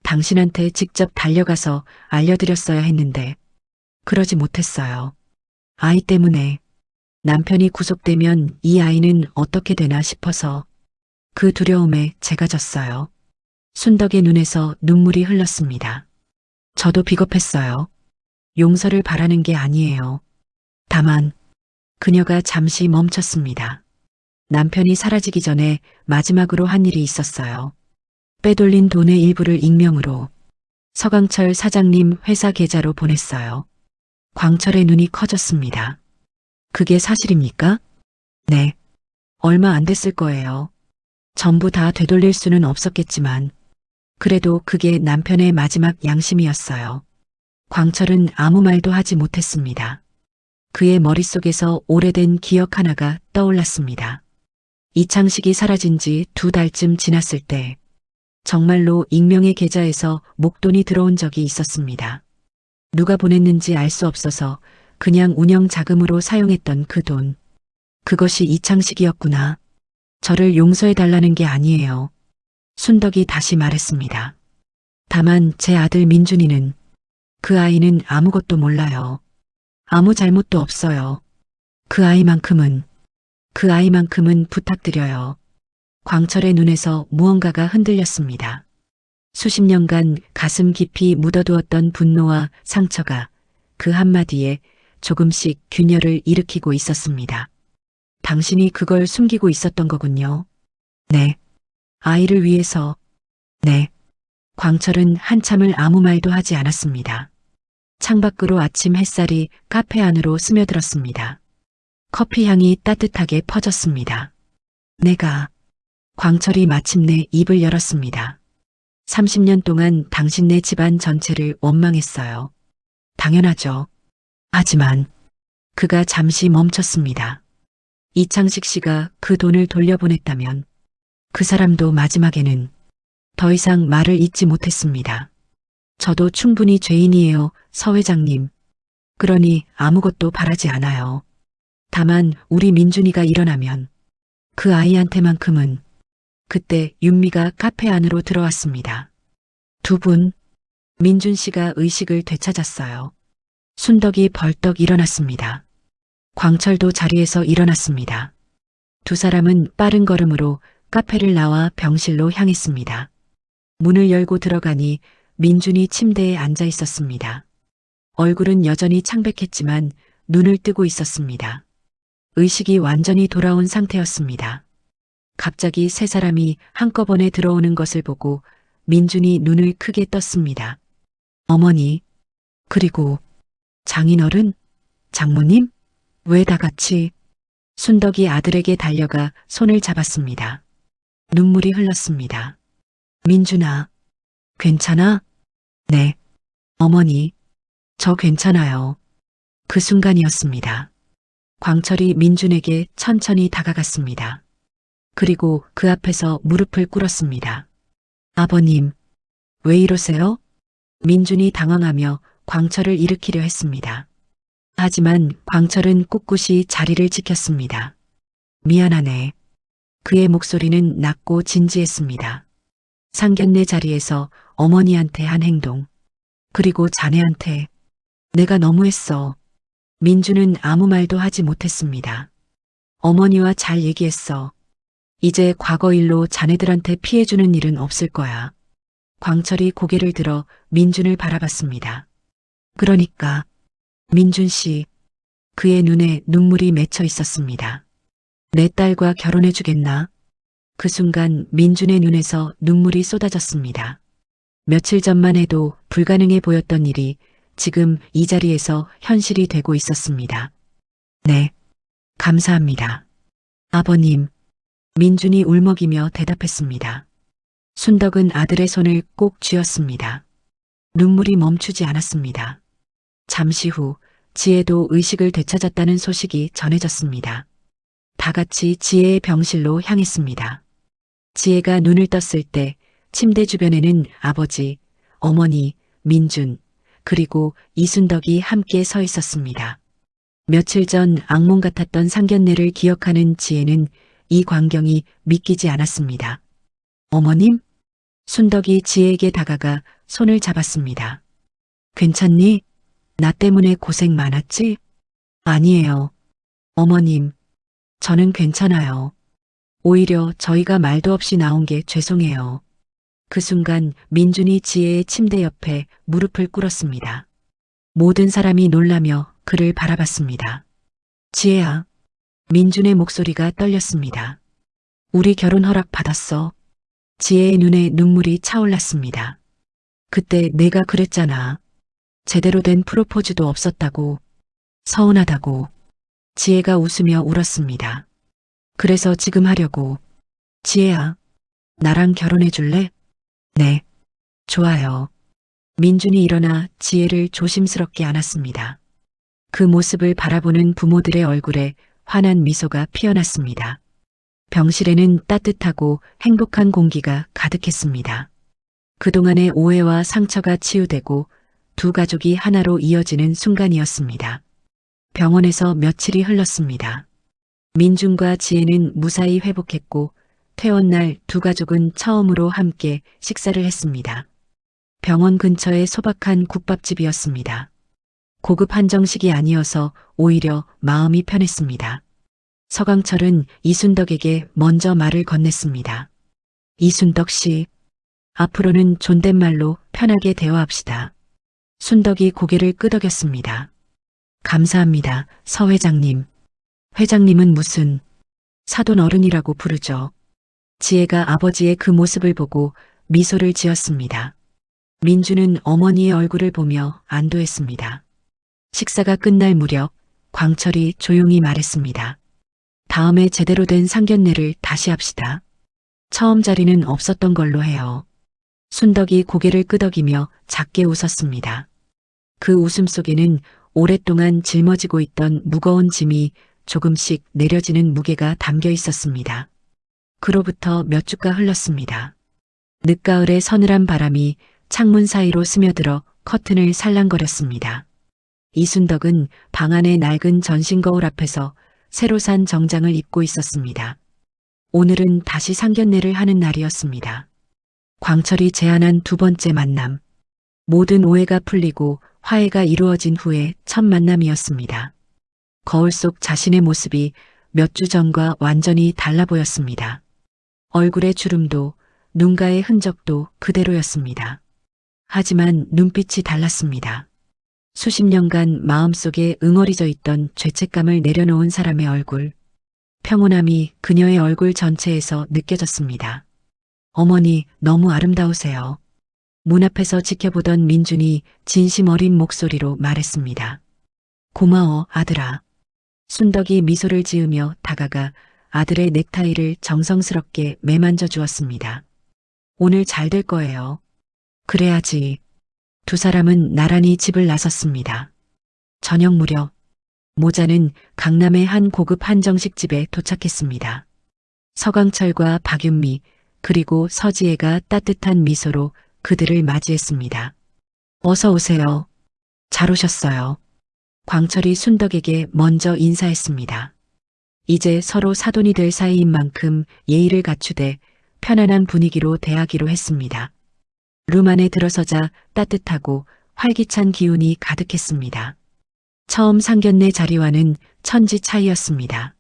당신한테 직접 달려가서 알려드렸어야 했는데 그러지 못했어요. 아이 때문에. 남편이 구속되면 이 아이는 어떻게 되나 싶어서 그 두려움에 제가 졌어요. 순덕의 눈에서 눈물이 흘렀습니다. 저도 비겁했어요. 용서를 바라는 게 아니에요. 다만 그녀가 잠시 멈췄습니다. 남편이 사라지기 전에 마지막으로 한 일이 있었어요. 빼돌린 돈의 일부를 익명으로 서광철 사장님 회사 계좌로 보냈어요. 광철의 눈이 커졌습니다. 그게 사실입니까? 네. 얼마 안 됐을 거예요. 전부 다 되돌릴 수는 없었겠지만 그래도 그게 남편의 마지막 양심이었어요. 광철은 아무 말도 하지 못했습니다. 그의 머릿속에서 오래된 기억 하나가 떠올랐습니다. 이창식이 사라진 지 2달쯤 지났을 때 정말로 익명의 계좌에서 목돈이 들어온 적이 있었습니다. 누가 보냈는지 알 수 없어서 그냥 운영 자금으로 사용했던 그 돈. 그것이 이창식이었구나. 저를 용서해달라는 게 아니에요. 순덕이 다시 말했습니다. 다만 제 아들 민준이는, 그 아이는 아무것도 몰라요. 아무 잘못도 없어요. 그 아이만큼은 부탁드려요. 광철의 눈에서 무언가가 흔들렸습니다. 수십 년간 가슴 깊이 묻어두었던 분노와 상처가 그 한마디에 조금씩 균열을 일으키고 있었습니다. 당신이 그걸 숨기고 있었던 거군요. 네. 아이를 위해서 네. 광철은 한참을 아무 말도 하지 않았습니다. 창밖으로 아침 햇살이 카페 안으로 스며들었습니다. 커피 향이 따뜻하게 퍼졌습니다. 내가 광철이 마침내 입을 열었습니다. 30년 동안 당신네 집안 전체를 원망했어요. 당연하죠. 하지만 그가 잠시 멈췄습니다. 이창식 씨가 그 돈을 돌려보냈다면 그 사람도 마지막에는 더 이상 말을 잇지 못했습니다. 저도 충분히 죄인이에요, 서 회장님. 그러니 아무것도 바라지 않아요. 다만 우리 민준이가 일어나면 그 아이한테만큼은. 그때 윤미가 카페 안으로 들어왔습니다. 두 분, 민준 씨가 의식을 되찾았어요. 순덕이 벌떡 일어났습니다. 광철도 자리에서 일어났습니다. 두 사람은 빠른 걸음으로 카페를 나와 병실로 향했습니다. 문을 열고 들어가니 민준이 침대에 앉아 있었습니다. 얼굴은 여전히 창백했지만 눈을 뜨고 있었습니다. 의식이 완전히 돌아온 상태였습니다. 갑자기 세 사람이 한꺼번에 들어오는 것을 보고 민준이 눈을 크게 떴습니다. 어머니, 그리고 장인어른, 장모님, 왜 다 같이? 순덕이 아들에게 달려가 손을 잡았습니다. 눈물이 흘렀습니다. 민준아, 괜찮아? 네. 어머니, 저 괜찮아요. 그 순간이었습니다. 광철이 민준에게 천천히 다가갔습니다. 그리고 그 앞에서 무릎을 꿇었습니다. 아버님, 왜 이러세요? 민준이 당황하며 광철을 일으키려 했습니다. 하지만 광철은 꿋꿋이 자리를 지켰습니다. 미안하네. 그의 목소리는 낮고 진지했습니다. 상견례 자리에서 어머니한테 한 행동, 그리고 자네한테 내가 너무했어. 민준은 아무 말도 하지 못했습니다. 어머니와 잘 얘기했어. 이제 과거 일로 자네들한테 피해주는 일은 없을 거야. 광철이 고개를 들어 민준을 바라봤습니다. 그러니까 민준 씨, 그의 눈에 눈물이 맺혀 있었습니다. 내 딸과 결혼해 주겠나? 그 순간 민준의 눈에서 눈물이 쏟아졌습니다. 며칠 전만 해도 불가능해 보였던 일이 지금 이 자리에서 현실이 되고 있었습니다. 네, 감사합니다. 아버님, 민준이 울먹이며 대답했습니다. 순덕은 아들의 손을 꼭 쥐었습니다. 눈물이 멈추지 않았습니다. 잠시 후 지혜도 의식을 되찾았다는 소식이 전해졌습니다. 다 같이 지혜의 병실로 향했습니다. 지혜가 눈을 떴을 때 침대 주변에는 아버지, 어머니, 민준, 그리고 이순덕이 함께 서 있었습니다. 며칠 전 악몽 같았던 상견례를 기억하는 지혜는 이 광경이 믿기지 않았습니다. 어머님? 순덕이 지혜에게 다가가 손을 잡았습니다. 괜찮니? 나 때문에 고생 많았지? 아니에요. 어머님, 저는 괜찮아요. 오히려 저희가 말도 없이 나온 게 죄송해요. 그 순간 민준이 지혜의 침대 옆에 무릎을 꿇었습니다. 모든 사람이 놀라며 그를 바라봤습니다. 지혜야. 민준의 목소리가 떨렸습니다. 우리 결혼 허락 받았어. 지혜의 눈에 눈물이 차올랐습니다. 그때 내가 그랬잖아. 제대로 된 프로포즈도 없었다고. 서운하다고. 지혜가 웃으며 울었습니다. 그래서 지금 하려고. 지혜야, 나랑 결혼해 줄래? 네, 좋아요. 민준이 일어나 지혜를 조심스럽게 안았습니다. 그 모습을 바라보는 부모들의 얼굴에 환한 미소가 피어났습니다. 병실에는 따뜻하고 행복한 공기가 가득했습니다. 그동안의 오해와 상처가 치유되고 두 가족이 하나로 이어지는 순간이었습니다. 병원에서 며칠이 흘렀습니다. 민준과 지혜는 무사히 회복했고 퇴원날 두 가족은 처음으로 함께 식사를 했습니다. 병원 근처의 소박한 국밥집이었습니다. 고급 한정식이 아니어서 오히려 마음이 편했습니다. 서강철은 이순덕에게 먼저 말을 건넸습니다. 이순덕 씨, 앞으로는 존댓말로 편하게 대화합시다. 순덕이 고개를 끄덕였습니다. 감사합니다, 서 회장님. 회장님은 무슨 사돈 어른이라고 부르죠. 지혜가 아버지의 그 모습을 보고 미소를 지었습니다. 민주는 어머니의 얼굴을 보며 안도했습니다. 식사가 끝날 무렵 광철이 조용히 말했습니다. 다음에 제대로 된 상견례를 다시 합시다. 처음 자리는 없었던 걸로 해요. 순덕이 고개를 끄덕이며 작게 웃었습니다. 그 웃음 속에는 오랫동안 짊어지고 있던 무거운 짐이 조금씩 내려지는 무게가 담겨 있었습니다. 그로부터 몇 주가 흘렀습니다. 늦가을의 서늘한 바람이 창문 사이로 스며들어 커튼을 살랑거렸습니다. 이순덕은 방 안의 낡은 전신 거울 앞에서 새로 산 정장을 입고 있었습니다. 오늘은 다시 상견례를 하는 날이었습니다. 광철이 제안한 두 번째 만남. 모든 오해가 풀리고 화해가 이루어진 후에 첫 만남이었습니다. 거울 속 자신의 모습이 몇 주 전과 완전히 달라 보였습니다. 얼굴의 주름도 눈가의 흔적도 그대로였습니다. 하지만 눈빛이 달랐습니다. 수십 년간 마음속에 응어리져 있던 죄책감을 내려놓은 사람의 얼굴. 평온함이 그녀의 얼굴 전체에서 느껴졌습니다. 어머니, 너무 아름다우세요. 문 앞에서 지켜보던 민준이 진심 어린 목소리로 말했습니다. 고마워, 아들아. 순덕이 미소를 지으며 다가가 아들의 넥타이를 정성스럽게 매만져 주었습니다. 오늘 잘 될 거예요. 그래야지. 두 사람은 나란히 집을 나섰습니다. 저녁 무렵 모자는 강남의 한 고급 한정식 집에 도착했습니다. 서강철과 박윤미 그리고 서지혜가 따뜻한 미소로 그들을 맞이했습니다. 어서 오세요. 잘 오셨어요. 광철이 순덕에게 먼저 인사했습니다. 이제 서로 사돈이 될 사이인 만큼 예의를 갖추되 편안한 분위기로 대하기로 했습니다. 룸 안에 들어서자 따뜻하고 활기찬 기운이 가득했습니다. 처음 상견례 자리와는 천지 차이였습니다.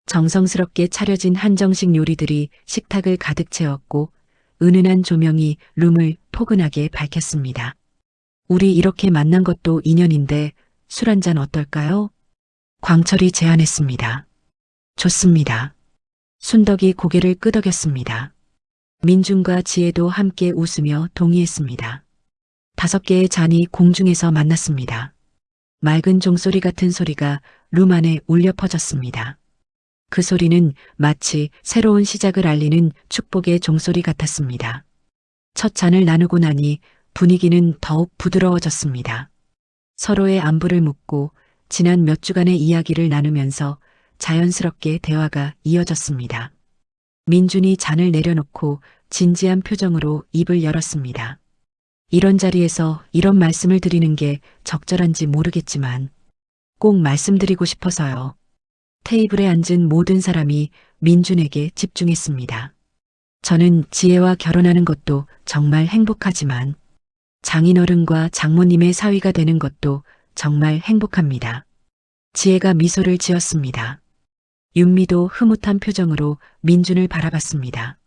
정성스럽게 차려진 한정식 요리들이 식탁을 가득 채웠고 은은한 조명이 룸을 포근하게 밝혔습니다. 우리 이렇게 만난 것도 인연인데 술 한잔 어떨까요? 광철이 제안했습니다. 좋습니다. 순덕이 고개를 끄덕였습니다. 민준과 지혜도 함께 웃으며 동의했습니다. 5개의 잔이 공중에서 만났습니다. 맑은 종소리 같은 소리가 룸 안에 울려 퍼졌습니다. 그 소리는 마치 새로운 시작을 알리는 축복의 종소리 같았습니다. 첫 잔을 나누고 나니 분위기는 더욱 부드러워졌습니다. 서로의 안부를 묻고 지난 몇 주간의 이야기를 나누면서 자연스럽게 대화가 이어졌습니다. 민준이 잔을 내려놓고 진지한 표정으로 입을 열었습니다. 이런 자리에서 이런 말씀을 드리는 게 적절한지 모르겠지만 꼭 말씀드리고 싶어서요. 테이블에 앉은 모든 사람이 민준에게 집중했습니다. 저는 지혜와 결혼하는 것도 정말 행복하지만 장인어른과 장모님의 사위가 되는 것도 정말 행복합니다. 지혜가 미소를 지었습니다. 윤미도 흐뭇한 표정으로 민준을 바라봤습니다.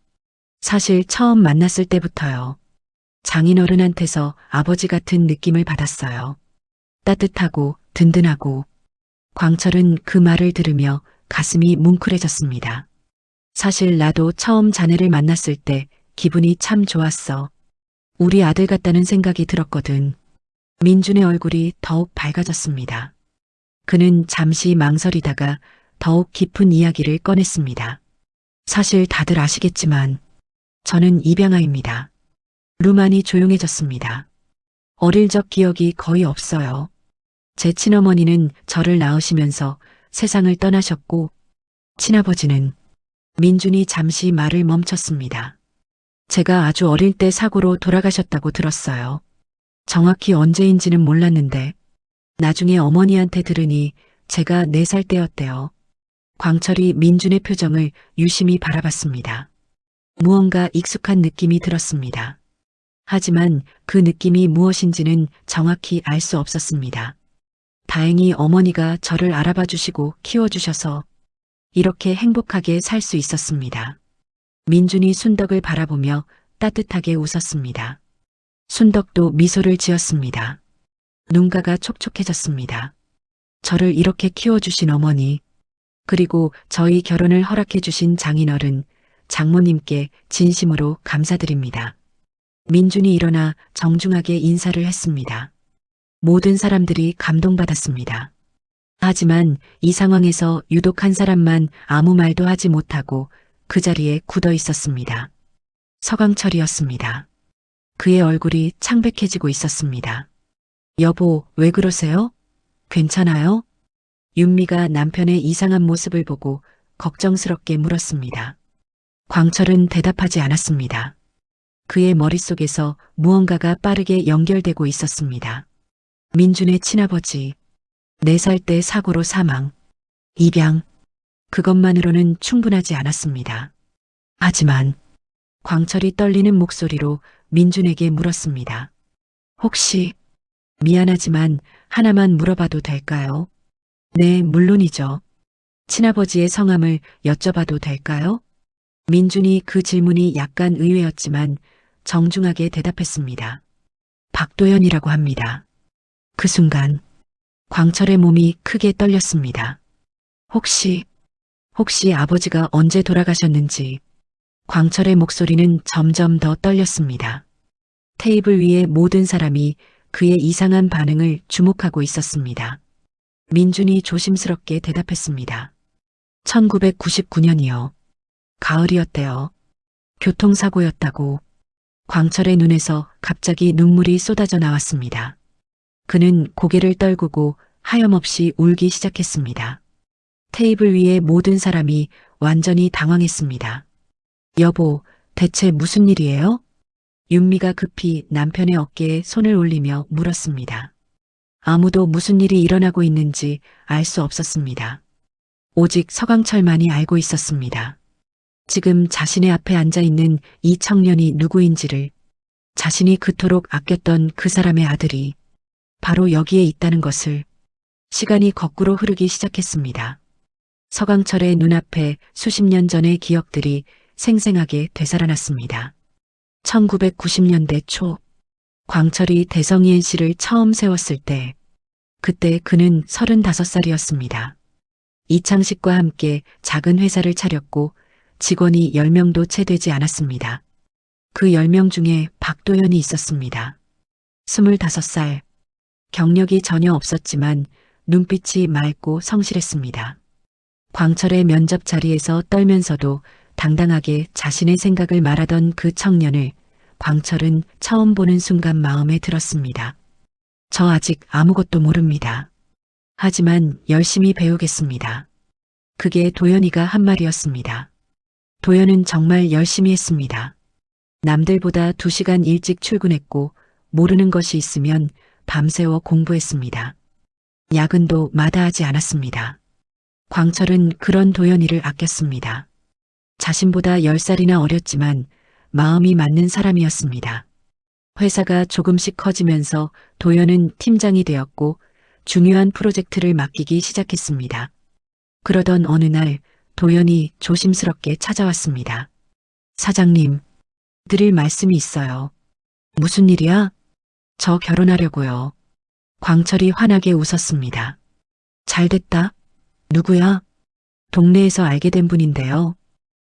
사실 처음 만났을 때부터요. 장인어른한테서 아버지 같은 느낌을 받았어요. 따뜻하고 든든하고. 광철은 그 말을 들으며 가슴이 뭉클해졌습니다. 사실 나도 처음 자네를 만났을 때 기분이 참 좋았어. 우리 아들 같다는 생각이 들었거든. 민준의 얼굴이 더욱 밝아졌습니다. 그는 잠시 망설이다가 더욱 깊은 이야기를 꺼냈습니다. 사실 다들 아시겠지만 저는 입양아입니다. 루만이 조용해졌습니다. 어릴 적 기억이 거의 없어요. 제 친어머니는 저를 낳으시면서 세상을 떠나셨고 친아버지는 민준이 잠시 말을 멈췄습니다. 제가 아주 어릴 때 사고로 돌아가셨다고 들었어요. 정확히 언제인지는 몰랐는데 나중에 어머니한테 들으니 제가 4살 때였대요. 광철이 민준의 표정을 유심히 바라봤습니다. 무언가 익숙한 느낌이 들었습니다. 하지만 그 느낌이 무엇인지는 정확히 알 수 없었습니다. 다행히 어머니가 저를 알아봐 주시고 키워주셔서 이렇게 행복하게 살 수 있었습니다. 민준이 순덕을 바라보며 따뜻하게 웃었습니다. 순덕도 미소를 지었습니다. 눈가가 촉촉해졌습니다. 저를 이렇게 키워주신 어머니, 그리고 저희 결혼을 허락해 주신 장인어른, 장모님께 진심으로 감사드립니다. 민준이 일어나 정중하게 인사를 했습니다. 모든 사람들이 감동받았습니다. 하지만 이 상황에서 유독 한 사람만 아무 말도 하지 못하고 그 자리에 굳어 있었습니다. 서강철이었습니다. 그의 얼굴이 창백해지고 있었습니다. 여보, 왜 그러세요? 괜찮아요? 윤미가 남편의 이상한 모습을 보고 걱정스럽게 물었습니다. 광철은 대답하지 않았습니다. 그의 머릿속에서 무언가가 빠르게 연결되고 있었습니다. 민준의 친아버지, 4살 때 사고로 사망, 입양, 그것만으로는 충분하지 않았습니다. 하지만 광철이 떨리는 목소리로 민준에게 물었습니다. 혹시 미안하지만 하나만 물어봐도 될까요? 네, 물론이죠. 친아버지의 성함을 여쭤봐도 될까요? 민준이 그 질문이 약간 의외였지만 정중하게 대답했습니다. 박도연이라고 합니다. 그 순간 광철의 몸이 크게 떨렸습니다. 혹시 아버지가 언제 돌아가셨는지. 광철의 목소리는 점점 더 떨렸습니다. 테이블 위에 모든 사람이 그의 이상한 반응을 주목하고 있었습니다. 민준이 조심스럽게 대답했습니다. 1999년이요. 가을이었대요. 교통사고였다고. 광철의 눈에서 갑자기 눈물이 쏟아져 나왔습니다. 그는 고개를 떨구고 하염없이 울기 시작했습니다. 테이블 위의 모든 사람이 완전히 당황했습니다. 여보, 대체 무슨 일이에요? 윤미가 급히 남편의 어깨에 손을 올리며 물었습니다. 아무도 무슨 일이 일어나고 있는지 알 수 없었습니다. 오직 서강철만이 알고 있었습니다. 지금 자신의 앞에 앉아 있는 이 청년이 누구인지를, 자신이 그토록 아꼈던 그 사람의 아들이 바로 여기에 있다는 것을. 시간이 거꾸로 흐르기 시작했습니다. 서강철의 눈앞에 수십 년 전의 기억들이 생생하게 되살아났습니다. 1990년대 초, 광철이 대성이엔 씨를 처음 세웠을 때, 그때 그는 35살이었습니다. 이창식과 함께 작은 회사를 차렸고 직원이 10명도 채 되지 않았습니다. 그 10명 중에 박도연이 있었습니다. 25살, 경력이 전혀 없었지만 눈빛이 맑고 성실했습니다. 광철의 면접 자리에서 떨면서도 당당하게 자신의 생각을 말하던 그 청년을 광철은 처음 보는 순간 마음에 들었습니다. 저 아직 아무것도 모릅니다. 하지만 열심히 배우겠습니다. 그게 도연이가 한 말이었습니다. 도연은 정말 열심히 했습니다. 남들보다 2시간 일찍 출근했고 모르는 것이 있으면 밤새워 공부했습니다. 야근도 마다하지 않았습니다. 광철은 그런 도연이를 아꼈습니다. 자신보다 10살이나 어렸지만 마음이 맞는 사람이었습니다. 회사가 조금씩 커지면서 도연은 팀장이 되었고 중요한 프로젝트를 맡기기 시작했습니다. 그러던 어느 날 도연이 조심스럽게 찾아왔습니다. 사장님, 드릴 말씀이 있어요. 무슨 일이야? 저 결혼하려고요. 광철이 환하게 웃었습니다. 잘됐다. 누구야? 동네에서 알게 된 분인데요.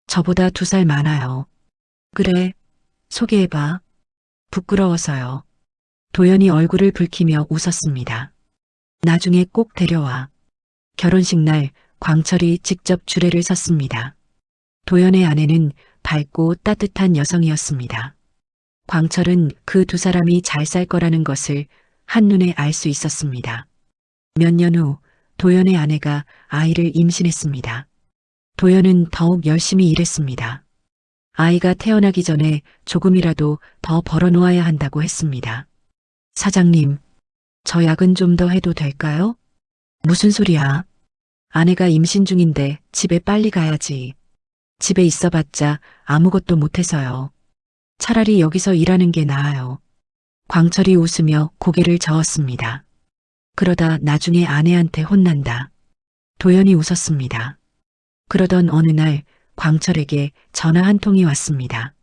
저보다 2살 많아요. 그래, 소개해봐. 부끄러워서요. 도연이 얼굴을 붉히며 웃었습니다. 나중에 꼭 데려와. 결혼식 날 광철이 직접 주례를 섰습니다. 도연의 아내는 밝고 따뜻한 여성이었습니다. 광철은 그 2사람이 잘 살 거라는 것을 한눈에 알 수 있었습니다. 몇 년 후 도연의 아내가 아이를 임신했습니다. 도연은 더욱 열심히 일했습니다. 아이가 태어나기 전에 조금이라도 더 벌어놓아야 한다고 했습니다. 사장님, 저 야근 좀 더 해도 될까요? 무슨 소리야? 아내가 임신 중인데 집에 빨리 가야지. 집에 있어봤자 아무것도 못해서요. 차라리 여기서 일하는 게 나아요. 광철이 웃으며 고개를 저었습니다. 그러다 나중에 아내한테 혼난다. 도연이 웃었습니다. 그러던 어느 날 광철에게 전화 한 통이 왔습니다.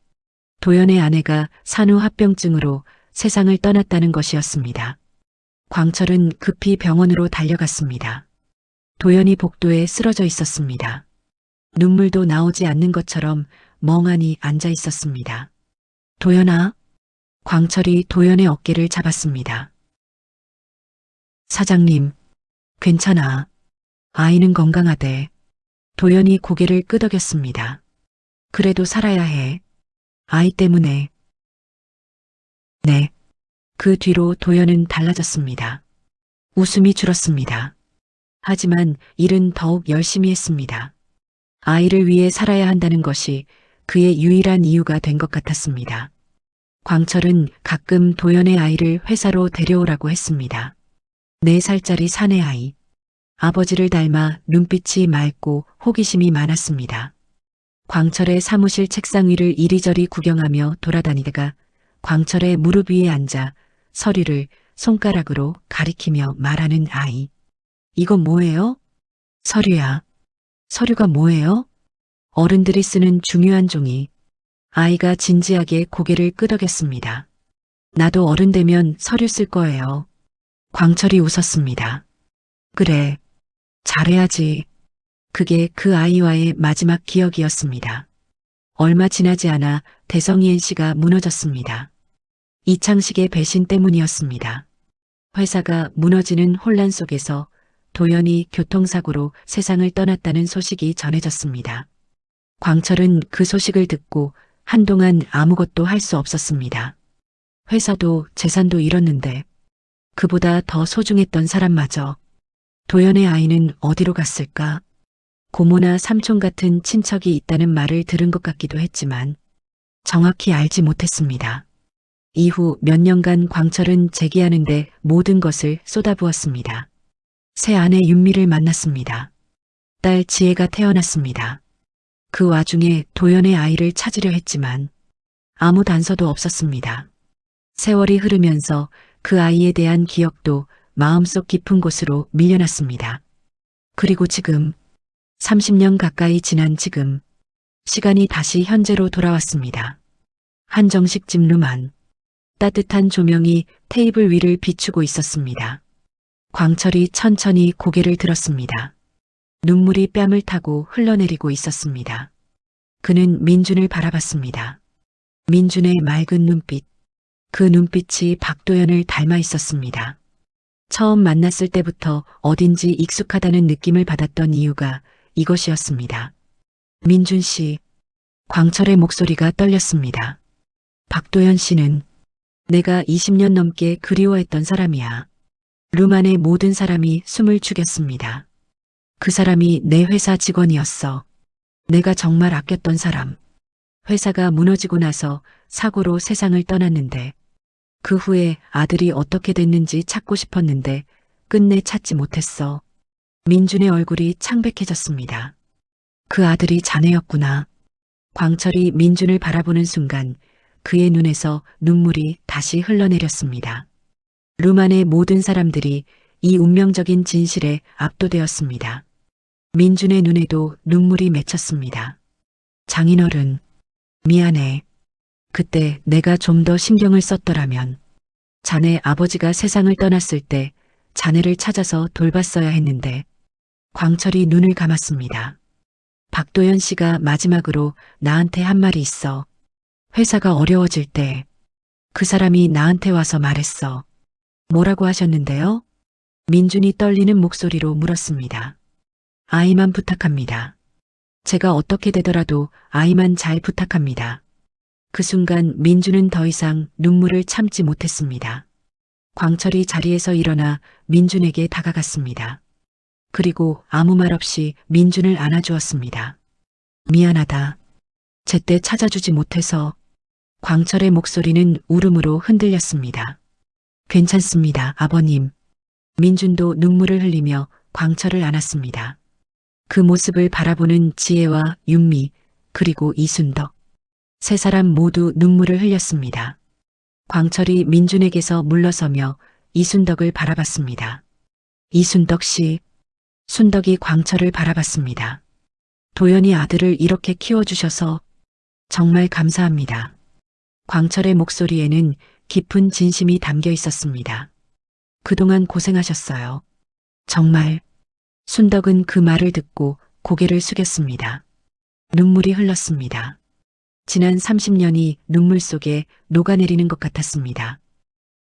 도연의 아내가 산후합병증으로 세상을 떠났다는 것이었습니다. 광철은 급히 병원으로 달려갔습니다. 도연이 복도에 쓰러져 있었습니다. 눈물도 나오지 않는 것처럼 멍하니 앉아 있었습니다. 도연아, 광철이 도연의 어깨를 잡았습니다. 사장님, 괜찮아. 아이는 건강하대. 도연이 고개를 끄덕였습니다. 그래도 살아야 해. 아이 때문에. 네. 그 뒤로 도연은 달라졌습니다. 웃음이 줄었습니다. 하지만 일은 더욱 열심히 했습니다. 아이를 위해 살아야 한다는 것이 그의 유일한 이유가 된 것 같았습니다. 광철은 가끔 도연의 아이를 회사로 데려오라고 했습니다. 4살짜리 사내 아이. 아버지를 닮아 눈빛이 맑고 호기심이 많았습니다. 광철의 사무실 책상 위를 이리저리 구경하며 돌아다니다가 광철의 무릎 위에 앉아 서류를 손가락으로 가리키며 말하는 아이. 이건 뭐예요? 서류야. 서류가 뭐예요? 어른들이 쓰는 중요한 종이. 아이가 진지하게 고개를 끄덕였습니다. 나도 어른 되면 서류 쓸 거예요. 광철이 웃었습니다. 그래. 잘해야지. 그게 그 아이와의 마지막 기억이었습니다. 얼마 지나지 않아 대성이엔 씨가 무너졌습니다. 이창식의 배신 때문이었습니다. 회사가 무너지는 혼란 속에서 도연이 교통사고로 세상을 떠났다는 소식이 전해졌습니다. 광철은 그 소식을 듣고 한동안 아무것도 할 수 없었습니다. 회사도 재산도 잃었는데 그보다 더 소중했던 사람마저. 도연의 아이는 어디로 갔을까? 고모나 삼촌 같은 친척이 있다는 말을 들은 것 같기도 했지만 정확히 알지 못했습니다. 이후 몇 년간 광철은 재기하는데 모든 것을 쏟아부었습니다. 새 아내 윤미를 만났습니다. 딸 지혜가 태어났습니다. 그 와중에 도연의 아이를 찾으려 했지만 아무 단서도 없었습니다. 세월이 흐르면서 그 아이에 대한 기억도 마음속 깊은 곳으로 밀려났습니다. 그리고 지금 30년 가까이 지난 지금 시간이 다시 현재로 돌아왔습니다. 한정식 집 루만. 따뜻한 조명이 테이블 위를 비추고 있었습니다. 광철이 천천히 고개를 들었습니다. 눈물이 뺨을 타고 흘러내리고 있었습니다. 그는 민준을 바라봤습니다. 민준의 맑은 눈빛. 그 눈빛이 박도연을 닮아 있었습니다. 처음 만났을 때부터 어딘지 익숙하다는 느낌을 받았던 이유가 이것이었습니다. 민준 씨. 광철의 목소리가 떨렸습니다. 박도연 씨는 내가 20년 넘게 그리워했던 사람이야. 루만의 모든 사람이 숨을 죽였습니다. 그 사람이 내 회사 직원이었어. 내가 정말 아꼈던 사람. 회사가 무너지고 나서 사고로 세상을 떠났는데 그 후에 아들이 어떻게 됐는지 찾고 싶었는데 끝내 찾지 못했어. 민준의 얼굴이 창백해졌습니다. 그 아들이 자네였구나. 광철이 민준을 바라보는 순간 그의 눈에서 눈물이 다시 흘러내렸습니다. 루만의 모든 사람들이 이 운명적인 진실에 압도되었습니다. 민준의 눈에도 눈물이 맺혔습니다. 장인어른, 미안해. 그때 내가 좀 더 신경을 썼더라면 자네 아버지가 세상을 떠났을 때 자네를 찾아서 돌봤어야 했는데. 광철이 눈을 감았습니다. 박도연 씨가 마지막으로 나한테 한 말이 있어. 회사가 어려워질 때 그 사람이 나한테 와서 말했어. 뭐라고 하셨는데요? 민준이 떨리는 목소리로 물었습니다. 아이만 부탁합니다. 제가 어떻게 되더라도 아이만 잘 부탁합니다. 그 순간 민준은 더 이상 눈물을 참지 못했습니다. 광철이 자리에서 일어나 민준에게 다가갔습니다. 그리고 아무 말 없이 민준을 안아주었습니다. 미안하다. 제때 찾아주지 못해서. 광철의 목소리는 울음으로 흔들렸습니다. 괜찮습니다, 아버님. 민준도 눈물을 흘리며 광철을 안았습니다. 그 모습을 바라보는 지혜와 윤미, 그리고 이순덕. 세 사람 모두 눈물을 흘렸습니다. 광철이 민준에게서 물러서며 이순덕을 바라봤습니다. 이순덕 씨. 순덕이 광철을 바라봤습니다. 도연이 아들을 이렇게 키워주셔서 정말 감사합니다. 광철의 목소리에는 깊은 진심이 담겨 있었습니다. 그동안 고생하셨어요. 정말. 순덕은 그 말을 듣고 고개를 숙였습니다. 눈물이 흘렀습니다. 지난 30년이 눈물 속에 녹아내리는 것 같았습니다.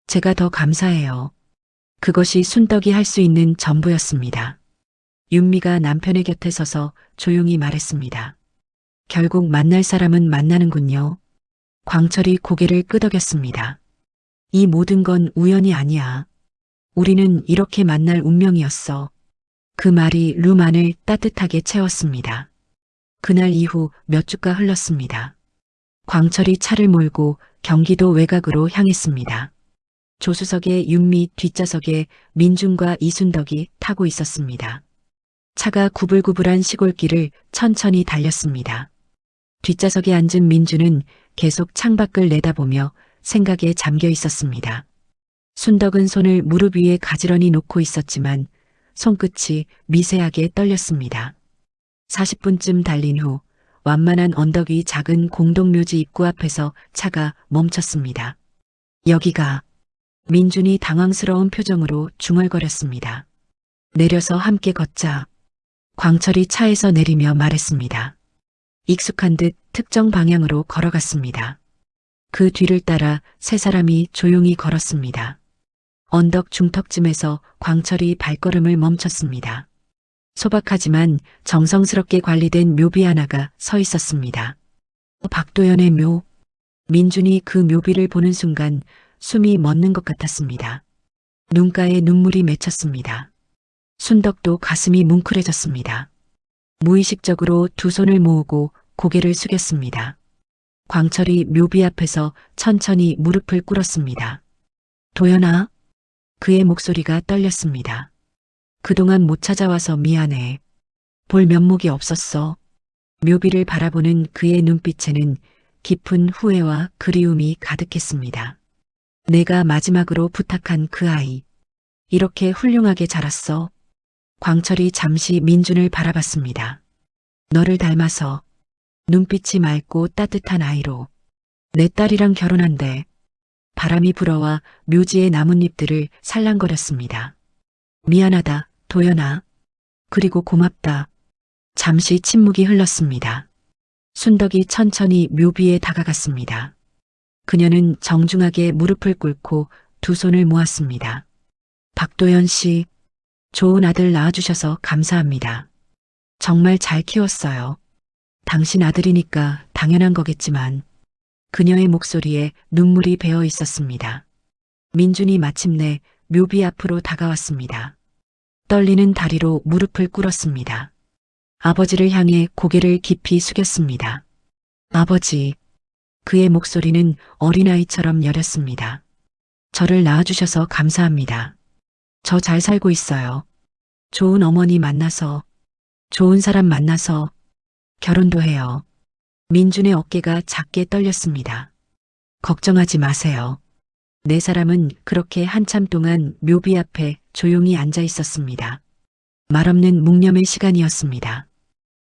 제가 더 감사해요. 그것이 순덕이 할 수 있는 전부였습니다. 윤미가 남편의 곁에 서서 조용히 말했습니다. 결국 만날 사람은 만나는군요. 광철이 고개를 끄덕였습니다. 이 모든 건 우연이 아니야. 우리는 이렇게 만날 운명이었어. 그 말이 룸안을 따뜻하게 채웠습니다. 그날 이후 몇 주가 흘렀습니다. 광철이 차를 몰고 경기도 외곽으로 향했습니다. 조수석에 윤미, 뒷좌석에 민준과 이순덕이 타고 있었습니다. 차가 구불구불한 시골길을 천천히 달렸습니다. 뒷좌석에 앉은 민준은 계속 창밖을 내다보며 생각에 잠겨 있었습니다. 순덕은 손을 무릎 위에 가지런히 놓고 있었지만 손끝이 미세하게 떨렸습니다. 40분쯤 달린 후 완만한 언덕 위 작은 공동묘지 입구 앞에서 차가 멈췄습니다. 여기가. 민준이 당황스러운 표정으로 중얼거렸습니다. 내려서 함께 걷자. 광철이 차에서 내리며 말했습니다. 익숙한 듯 특정 방향으로 걸어갔습니다. 그 뒤를 따라 세 사람이 조용히 걸었습니다. 언덕 중턱쯤에서 광철이 발걸음을 멈췄습니다. 소박하지만 정성스럽게 관리된 묘비 하나가 서 있었습니다. 박도연의 묘. 민준이 그 묘비를 보는 순간 숨이 멎는 것 같았습니다. 눈가에 눈물이 맺혔습니다. 순덕도 가슴이 뭉클해졌습니다. 무의식적으로 두 손을 모으고 고개를 숙였습니다. 광철이 묘비 앞에서 천천히 무릎을 꿇었습니다. 도연아. 그의 목소리가 떨렸습니다. 그동안 못 찾아와서 미안해. 볼 면목이 없었어. 묘비를 바라보는 그의 눈빛에는 깊은 후회와 그리움이 가득했습니다. 내가 마지막으로 부탁한 그 아이. 이렇게 훌륭하게 자랐어. 광철이 잠시 민준을 바라봤습니다. 너를 닮아서. 눈빛이 맑고 따뜻한 아이로. 내 딸이랑 결혼한대. 바람이 불어와 묘지의 나뭇잎들을 살랑거렸습니다. 미안하다, 도연아. 그리고 고맙다. 잠시 침묵이 흘렀습니다. 순덕이 천천히 묘비에 다가갔습니다. 그녀는 정중하게 무릎을 꿇고 두 손을 모았습니다. 박도연 씨, 좋은 아들 낳아주셔서 감사합니다. 정말 잘 키웠어요. 당신 아들이니까 당연한 거겠지만. 그녀의 목소리에 눈물이 배어 있었습니다. 민준이 마침내 묘비 앞으로 다가왔습니다. 떨리는 다리로 무릎을 꿇었습니다. 아버지를 향해 고개를 깊이 숙였습니다. 아버지. 그의 목소리는 어린아이처럼 여렸습니다. 저를 낳아주셔서 감사합니다. 저 잘 살고 있어요. 좋은 어머니 만나서, 좋은 사람 만나서, 결혼도 해요. 민준의 어깨가 작게 떨렸습니다. 걱정하지 마세요. 네 사람은 그렇게 한참 동안 묘비 앞에 조용히 앉아 있었습니다. 말없는 묵념의 시간이었습니다.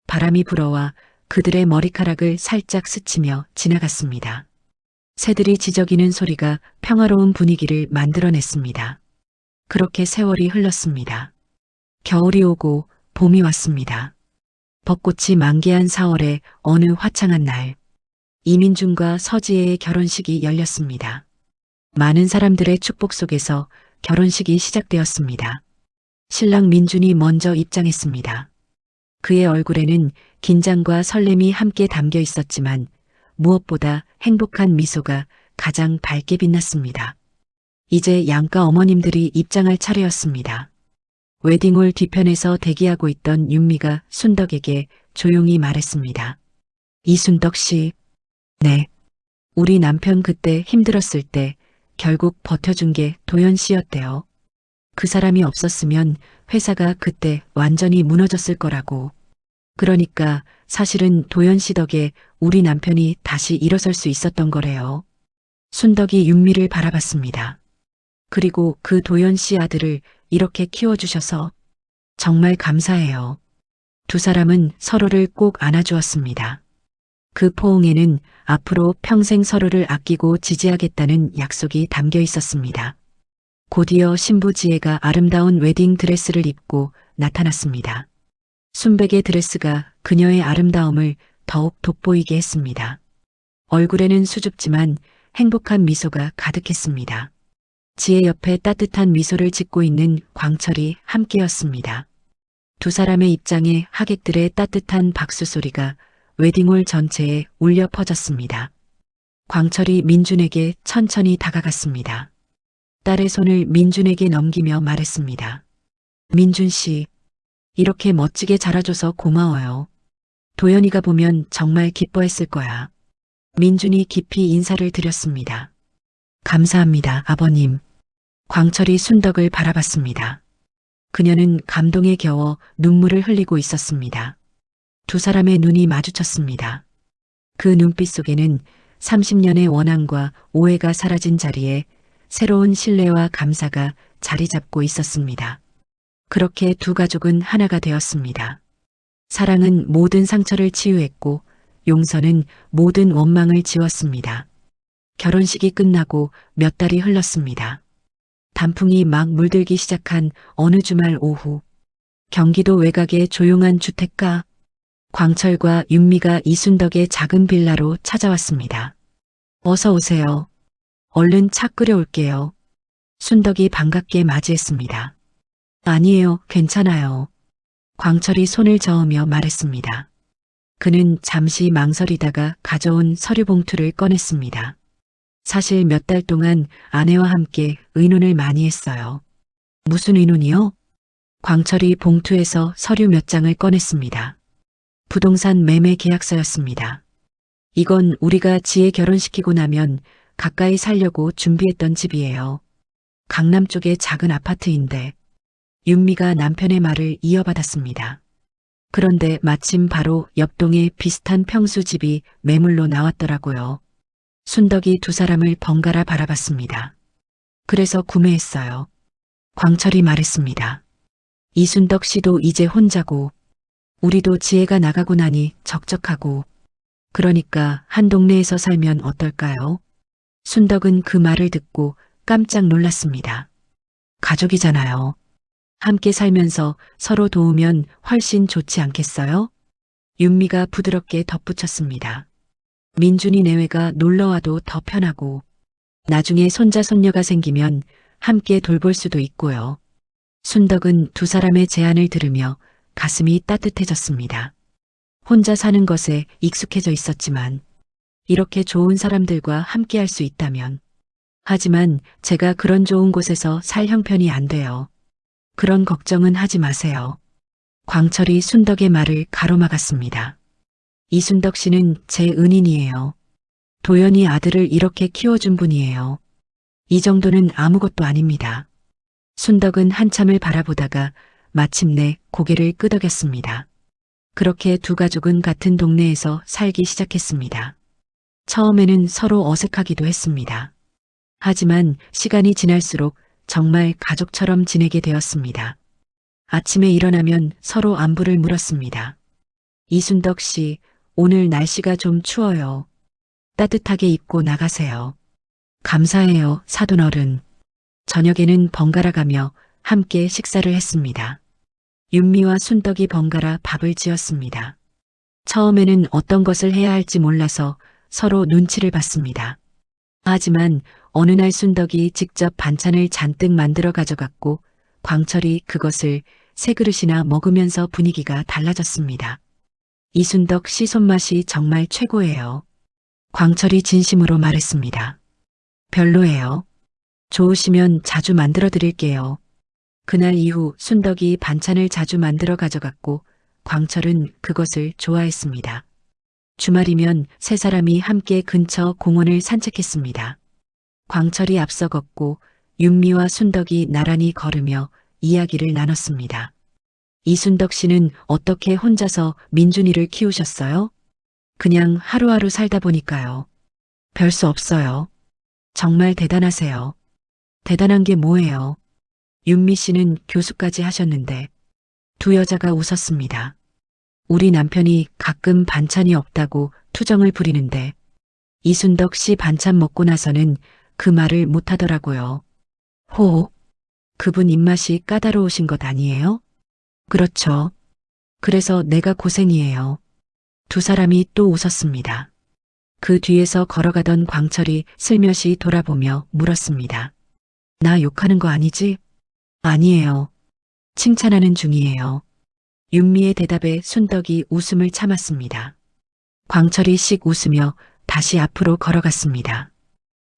바람이 불어와 그들의 머리카락을 살짝 스치며 지나갔습니다. 새들이 지저귀는 소리가 평화로운 분위기를 만들어냈습니다. 그렇게 세월이 흘렀습니다. 겨울이 오고 봄이 왔습니다. 벚꽃이 만개한 4월의 어느 화창한 날, 이민준과 서지혜의 결혼식이 열렸습니다. 많은 사람들의 축복 속에서 결혼식이 시작되었습니다. 신랑 민준이 먼저 입장했습니다. 그의 얼굴에는 긴장과 설렘이 함께 담겨 있었지만 무엇보다 행복한 미소가 가장 밝게 빛났습니다. 이제 양가 어머님들이 입장할 차례였습니다. 웨딩홀 뒤편에서 대기하고 있던 윤미가 순덕에게 조용히 말했습니다. 이순덕 씨. 네. 우리 남편 그때 힘들었을 때 결국 버텨준 게 도연 씨였대요. 그 사람이 없었으면 회사가 그때 완전히 무너졌을 거라고. 그러니까 사실은 도연 씨 덕에 우리 남편이 다시 일어설 수 있었던 거래요. 순덕이 윤미를 바라봤습니다. 그리고 그 도연 씨 아들을 이렇게 키워주셔서 정말 감사해요. 두 사람은 서로를 꼭 안아주었습니다. 그 포옹에는 앞으로 평생 서로를 아끼고 지지하겠다는 약속이 담겨 있었습니다. 곧이어 신부 지혜가 아름다운 웨딩 드레스를 입고 나타났습니다. 순백의 드레스가 그녀의 아름다움을 더욱 돋보이게 했습니다. 얼굴에는 수줍지만 행복한 미소가 가득했습니다. 지혜 옆에 따뜻한 미소를 짓고 있는 광철이 함께였습니다. 두 사람의 입장에 하객들의 따뜻한 박수 소리가 웨딩홀 전체에 울려 퍼졌습니다. 광철이 민준에게 천천히 다가갔습니다. 딸의 손을 민준에게 넘기며 말했습니다. 민준 씨, 이렇게 멋지게 자라줘서 고마워요. 도연이가 보면 정말 기뻐했을 거야. 민준이 깊이 인사를 드렸습니다. 감사합니다, 아버님. 광철이 순덕을 바라봤습니다. 그녀는 감동에 겨워 눈물을 흘리고 있었습니다. 두 사람의 눈이 마주쳤습니다. 그 눈빛 속에는 30년의 원한과 오해가 사라진 자리에 새로운 신뢰와 감사가 자리 잡고 있었습니다. 그렇게 두 가족은 하나가 되었습니다. 사랑은 모든 상처를 치유했고 용서는 모든 원망을 지웠습니다. 결혼식이 끝나고 몇 달이 흘렀습니다. 단풍이 막 물들기 시작한 어느 주말 오후, 경기도 외곽의 조용한 주택가, 광철과 윤미가 이순덕의 작은 빌라로 찾아왔습니다. 어서 오세요. 얼른 차 끓여올게요. 순덕이 반갑게 맞이했습니다. 아니에요, 괜찮아요. 광철이 손을 저으며 말했습니다. 그는 잠시 망설이다가 가져온 서류 봉투를 꺼냈습니다. 사실 몇 달 동안 아내와 함께 의논을 많이 했어요. 무슨 의논이요? 광철이 봉투에서 서류 몇 장을 꺼냈습니다. 부동산 매매 계약서였습니다. 이건 우리가 지혜 결혼시키고 나면 가까이 살려고 준비했던 집이에요. 강남 쪽의 작은 아파트인데 윤미가 남편의 말을 이어받았습니다. 그런데 마침 바로 옆동에 비슷한 평수집이 매물로 나왔더라고요. 순덕이 두 사람을 번갈아 바라봤습니다. 그래서 구매했어요. 광철이 말했습니다. 이순덕 씨도 이제 혼자고 우리도 지혜가 나가고 나니 적적하고 그러니까 한 동네에서 살면 어떨까요? 순덕은 그 말을 듣고 깜짝 놀랐습니다. 가족이잖아요. 함께 살면서 서로 도우면 훨씬 좋지 않겠어요? 윤미가 부드럽게 덧붙였습니다. 민준이 내외가 놀러와도 더 편하고 나중에 손자 손녀가 생기면 함께 돌볼 수도 있고요. 순덕은 두 사람의 제안을 들으며 가슴이 따뜻해졌습니다. 혼자 사는 것에 익숙해져 있었지만 이렇게 좋은 사람들과 함께 할 수 있다면 하지만 제가 그런 좋은 곳에서 살 형편이 안 돼요. 그런 걱정은 하지 마세요. 광철이 순덕의 말을 가로막았습니다. 이순덕 씨는 제 은인이에요. 도연이 아들을 이렇게 키워준 분이에요. 이 정도는 아무것도 아닙니다. 순덕은 한참을 바라보다가 마침내 고개를 끄덕였습니다. 그렇게 두 가족은 같은 동네에서 살기 시작했습니다. 처음에는 서로 어색하기도 했습니다. 하지만 시간이 지날수록 정말 가족처럼 지내게 되었습니다. 아침에 일어나면 서로 안부를 물었습니다. 이순덕 씨, 오늘 날씨가 좀 추워요. 따뜻하게 입고 나가세요. 감사해요, 사돈어른. 저녁에는 번갈아 가며 함께 식사를 했습니다. 윤미와 순덕이 번갈아 밥을 지었습니다. 처음에는 어떤 것을 해야 할지 몰라서 서로 눈치를 봤습니다. 하지만 어느 날 순덕이 직접 반찬을 잔뜩 만들어 가져갔고 광철이 그것을 세 그릇이나 먹으면서 분위기가 달라졌습니다. 이순덕 씨 손맛이 정말 최고예요. 광철이 진심으로 말했습니다. 별로예요. 좋으시면 자주 만들어 드릴게요. 그날 이후 순덕이 반찬을 자주 만들어 가져갔고 광철은 그것을 좋아했습니다. 주말이면 세 사람이 함께 근처 공원을 산책했습니다. 광철이 앞서 걷고 윤미와 순덕이 나란히 걸으며 이야기를 나눴습니다. 이순덕 씨는 어떻게 혼자서 민준이를 키우셨어요? 그냥 하루하루 살다 보니까요. 별 수 없어요. 정말 대단하세요. 대단한 게 뭐예요? 윤미 씨는 교수까지 하셨는데 두 여자가 웃었습니다. 우리 남편이 가끔 반찬이 없다고 투정을 부리는데 이순덕 씨 반찬 먹고 나서는 그 말을 못하더라고요. 호, 그분 입맛이 까다로우신 것 아니에요? 그렇죠. 그래서 내가 고생이에요. 두 사람이 또 웃었습니다. 그 뒤에서 걸어가던 광철이 슬며시 돌아보며 물었습니다. 나 욕하는 거 아니지? 아니에요. 칭찬하는 중이에요. 윤미의 대답에 순덕이 웃음을 참았습니다. 광철이 씩 웃으며 다시 앞으로 걸어갔습니다.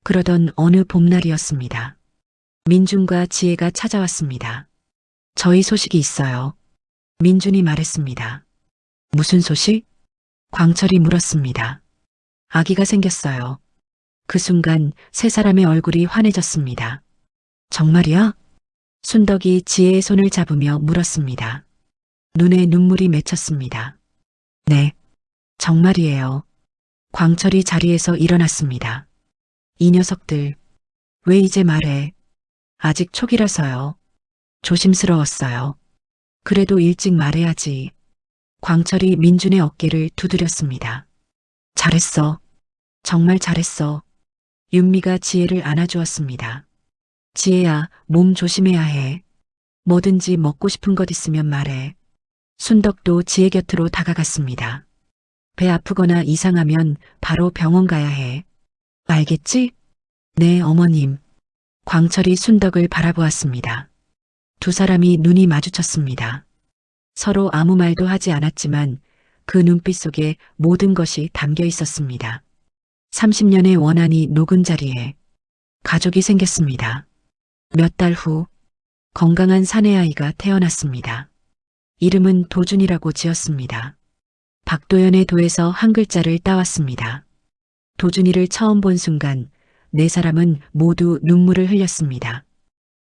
그러던 어느 봄날이었습니다. 민준과 지혜가 찾아왔습니다. 저희 소식이 있어요. 민준이 말했습니다. 무슨 소식? 광철이 물었습니다. 아기가 생겼어요. 그 순간 세 사람의 얼굴이 환해졌습니다. 정말이야? 순덕이 지혜의 손을 잡으며 물었습니다. 눈에 눈물이 맺혔습니다. 네, 정말이에요. 광철이 자리에서 일어났습니다. 이 녀석들, 왜 이제 말해? 아직 초기라서요. 조심스러웠어요. 그래도 일찍 말해야지. 광철이 민준의 어깨를 두드렸습니다. 잘했어. 정말 잘했어. 윤미가 지혜를 안아주었습니다. 지혜야, 몸 조심해야 해. 뭐든지 먹고 싶은 것 있으면 말해. 순덕도 지혜 곁으로 다가갔습니다. 배 아프거나 이상하면 바로 병원 가야 해. 알겠지? 네, 어머님. 광철이 순덕을 바라보았습니다. 두 사람이 눈이 마주쳤습니다. 서로 아무 말도 하지 않았지만 그 눈빛 속에 모든 것이 담겨 있었습니다. 30년의 원한이 녹은 자리에 가족이 생겼습니다. 몇 달 후 건강한 사내아이가 태어났습니다. 이름은 도준이라고 지었습니다. 박도연의 도에서 한 글자를 따왔습니다. 도준이를 처음 본 순간 네 사람은 모두 눈물을 흘렸습니다.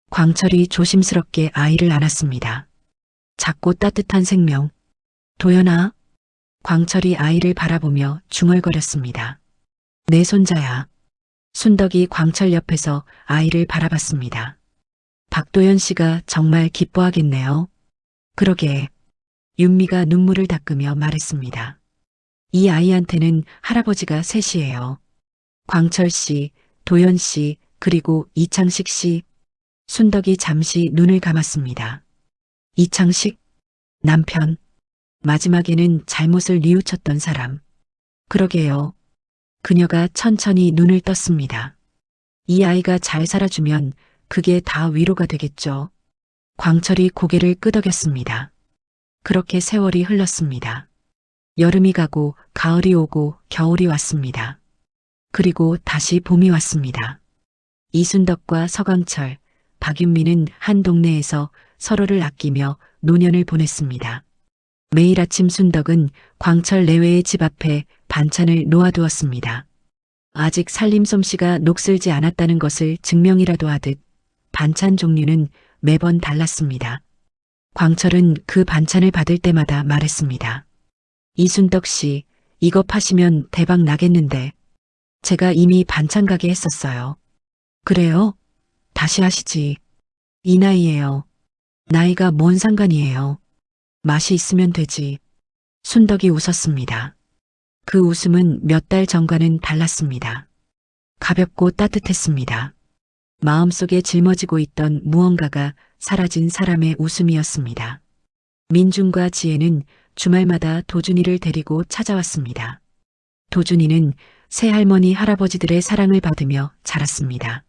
광철이 조심스럽게 아이를 안았습니다. 작고 따뜻한 생명. 도연아. 광철이 아이를 바라보며 중얼거렸습니다. 내 손자야. 순덕이 광철 옆에서 아이를 바라봤습니다. 박도연 씨가 정말 기뻐하겠네요. 그러게. 윤미가 눈물을 닦으며 말했습니다. 이 아이한테는 할아버지가 셋이에요. 광철 씨, 도연 씨, 그리고 이창식 씨. 순덕이 잠시 눈을 감았습니다. 이창식? 남편. 마지막에는 잘못을 뉘우쳤던 사람. 그러게요. 그녀가 천천히 눈을 떴습니다. 이 아이가 잘 살아주면 그게 다 위로가 되겠죠. 광철이 고개를 끄덕였습니다. 그렇게 세월이 흘렀습니다. 여름이 가고 가을이 오고 겨울이 왔습니다. 그리고 다시 봄이 왔습니다. 이순덕과 서광철, 박윤미는 한 동네에서 서로를 아끼며 노년을 보냈습니다. 매일 아침 순덕은 광철 내외의 집 앞에 반찬을 놓아두었습니다. 아직 살림 솜씨가 녹슬지 않았다는 것을 증명이라도 하듯 반찬 종류는 매번 달랐습니다. 광철은 그 반찬을 받을 때마다 말했습니다. 이순덕 씨, 이거 파시면 대박 나겠는데. 제가 이미 반찬 가게 했었어요. 그래요? 다시 하시지. 이 나이에요. 나이가 뭔 상관이에요. 맛이 있으면 되지. 순덕이 웃었습니다. 그 웃음은 몇 달 전과는 달랐습니다. 가볍고 따뜻했습니다. 마음속에 짊어지고 있던 무언가가 사라진 사람의 웃음이었습니다. 민준과 지혜는 주말마다 도준이를 데리고 찾아왔습니다. 도준이는 새할머니 할아버지들의 사랑을 받으며 자랐습니다.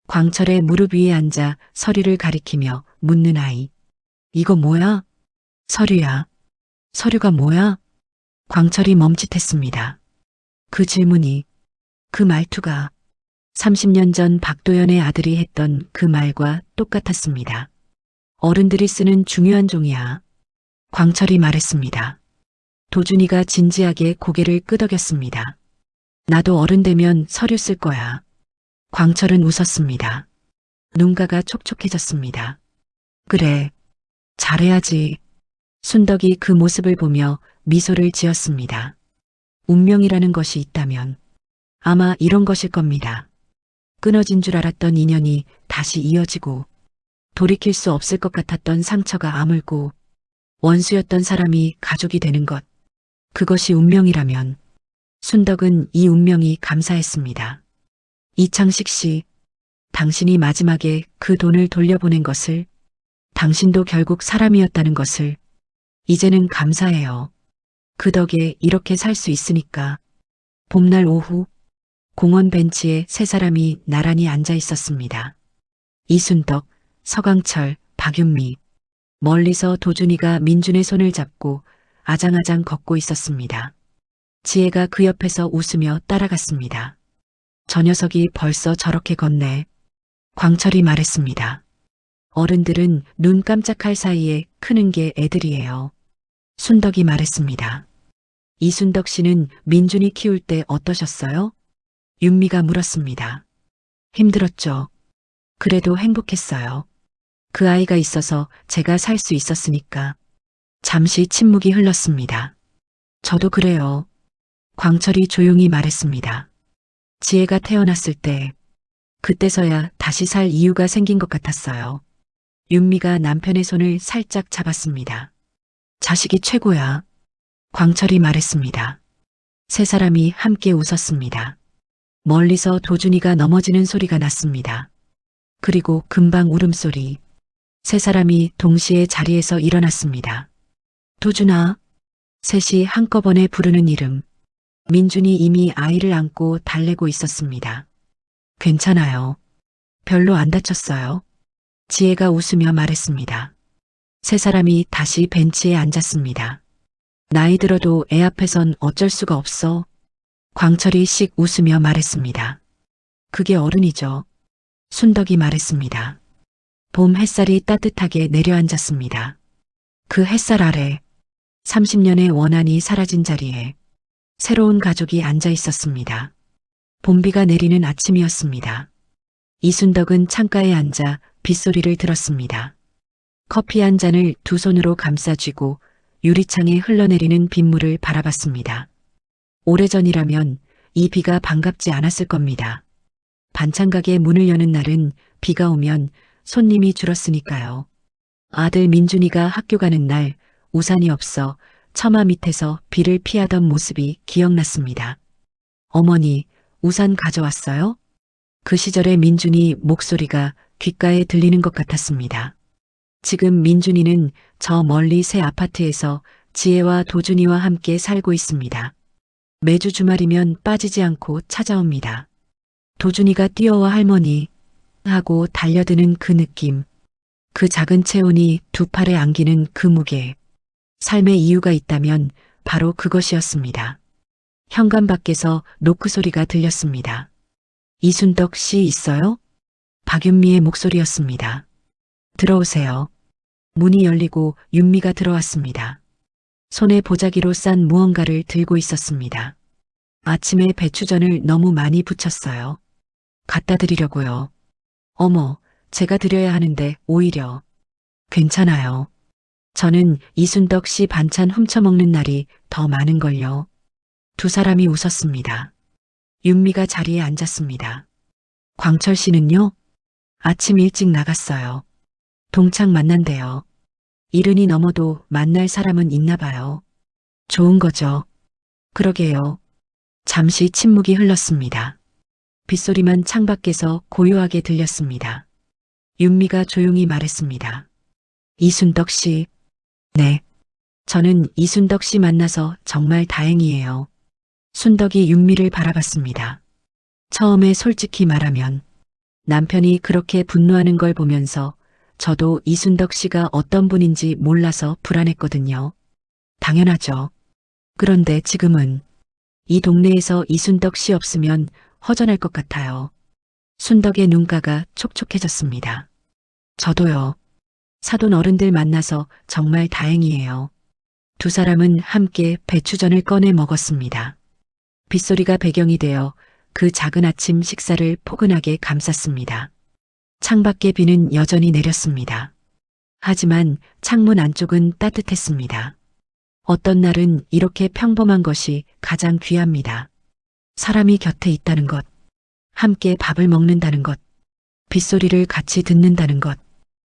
광철의 무릎 위에 앉아 서류를 가리키며 묻는 아이. 이거 뭐야? 서류야. 서류가 뭐야? 광철이 멈칫했습니다. 그 질문이, 그 말투가 30년 전 박도연의 아들이 했던 그 말과 똑같았습니다. 어른들이 쓰는 중요한 종이야. 광철이 말했습니다. 도준이가 진지하게 고개를 끄덕였습니다. 나도 어른 되면 서류 쓸 거야. 광철은 웃었습니다. 눈가가 촉촉해졌습니다. 그래, 잘해야지. 순덕이 그 모습을 보며 미소를 지었습니다. 운명이라는 것이 있다면 아마 이런 것일 겁니다. 끊어진 줄 알았던 인연이 다시 이어지고 돌이킬 수 없을 것 같았던 상처가 아물고 원수였던 사람이 가족이 되는 것. 그것이 운명이라면 순덕은 이 운명이 감사했습니다. 이창식 씨, 당신이 마지막에 그 돈을 돌려보낸 것을, 당신도 결국 사람이었다는 것을 이제는 감사해요. 그 덕에 이렇게 살 수 있으니까. 봄날 오후 공원 벤치에 세 사람이 나란히 앉아 있었습니다. 이순덕, 서강철, 박윤미. 멀리서 도준이가 민준의 손을 잡고 아장아장 걷고 있었습니다. 지혜가 그 옆에서 웃으며 따라갔습니다. 저 녀석이 벌써 저렇게 걷네. 광철이 말했습니다. 어른들은 눈 깜짝할 사이에 크는 게 애들이에요. 순덕이 말했습니다. 이순덕 씨는 민준이 키울 때 어떠셨어요? 윤미가 물었습니다. 힘들었죠. 그래도 행복했어요. 그 아이가 있어서 제가 살 수 있었으니까. 잠시 침묵이 흘렀습니다. 저도 그래요. 광철이 조용히 말했습니다. 지혜가 태어났을 때, 그때서야 다시 살 이유가 생긴 것 같았어요. 윤미가 남편의 손을 살짝 잡았습니다. 자식이 최고야. 광철이 말했습니다. 세 사람이 함께 웃었습니다. 멀리서 도준이가 넘어지는 소리가 났습니다. 그리고 금방 울음소리. 세 사람이 동시에 자리에서 일어났습니다. 도준아. 셋이 한꺼번에 부르는 이름. 민준이 이미 아이를 안고 달래고 있었습니다. 괜찮아요. 별로 안 다쳤어요. 지혜가 웃으며 말했습니다. 세 사람이 다시 벤치에 앉았습니다. 나이 들어도 애 앞에선 어쩔 수가 없어. 광철이 씩 웃으며 말했습니다. 그게 어른이죠. 순덕이 말했습니다. 봄 햇살이 따뜻하게 내려앉았습니다. 그 햇살 아래 30년의 원한이 사라진 자리에 새로운 가족이 앉아 있었습니다. 봄비가 내리는 아침이었습니다. 이순덕은 창가에 앉아 빗소리를 들었습니다. 커피 한 잔을 두 손으로 감싸쥐고 유리창에 흘러내리는 빗물을 바라봤습니다. 오래전이라면 이 비가 반갑지 않았을 겁니다. 반찬가게 문을 여는 날은 비가 오면 손님이 줄었으니까요. 아들 민준이가 학교 가는 날 우산이 없어 처마 밑에서 비를 피하던 모습이 기억났습니다. 어머니, 우산 가져왔어요? 그 시절의 민준이 목소리가 귓가에 들리는 것 같았습니다. 지금 민준이는 저 멀리 새 아파트에서 지혜와 도준이와 함께 살고 있습니다. 매주 주말이면 빠지지 않고 찾아옵니다. 도준이가 뛰어와 할머니 하고 달려드는 그 느낌, 그 작은 체온이 두 팔에 안기는 그 무게, 삶의 이유가 있다면 바로 그것이었습니다. 현관 밖에서 노크 소리가 들렸습니다. 이순덕 씨 있어요? 박윤미의 목소리였습니다. 들어오세요. 문이 열리고 윤미가 들어왔습니다. 손에 보자기로 싼 무언가를 들고 있었습니다. 아침에 배추전을 너무 많이 부쳤어요. 갖다 드리려고요. 어머, 제가 드려야 하는데 오히려. 괜찮아요. 저는 이순덕 씨 반찬 훔쳐먹는 날이 더 많은걸요. 두 사람이 웃었습니다. 윤미가 자리에 앉았습니다. 광철 씨는요? 아침 일찍 나갔어요. 동창 만난대요. 이른이 넘어도 만날 사람은 있나 봐요. 좋은 거죠. 그러게요. 잠시 침묵이 흘렀습니다. 빗소리만 창밖에서 고요하게 들렸습니다. 윤미가 조용히 말했습니다. 이순덕 씨. 네. 저는 이순덕 씨 만나서 정말 다행이에요. 순덕이 윤미를 바라봤습니다. 처음에 솔직히 말하면 남편이 그렇게 분노하는 걸 보면서 저도 이순덕 씨가 어떤 분인지 몰라서 불안했거든요. 당연하죠. 그런데 지금은 이 동네에서 이순덕 씨 없으면 허전할 것 같아요. 순덕의 눈가가 촉촉해졌습니다. 저도요. 사돈 어른들 만나서 정말 다행이에요. 두 사람은 함께 배추전을 꺼내 먹었습니다. 빗소리가 배경이 되어 그 작은 아침 식사를 포근하게 감쌌습니다. 창밖의 비는 여전히 내렸습니다. 하지만 창문 안쪽은 따뜻했습니다. 어떤 날은 이렇게 평범한 것이 가장 귀합니다. 사람이 곁에 있다는 것, 함께 밥을 먹는다는 것, 빗소리를 같이 듣는다는 것.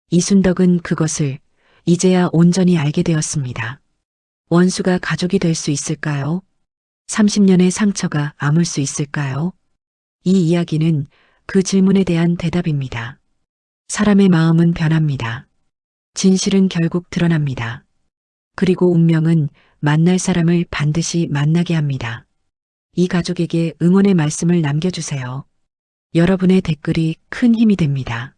이순덕은 그것을 이제야 온전히 알게 되었습니다. 원수가 가족이 될 수 있을까요? 30년의 상처가 아물 수 있을까요? 이 이야기는 그 질문에 대한 대답입니다. 사람의 마음은 변합니다. 진실은 결국 드러납니다. 그리고 운명은 만날 사람을 반드시 만나게 합니다. 이 가족에게 응원의 말씀을 남겨주세요. 여러분의 댓글이 큰 힘이 됩니다.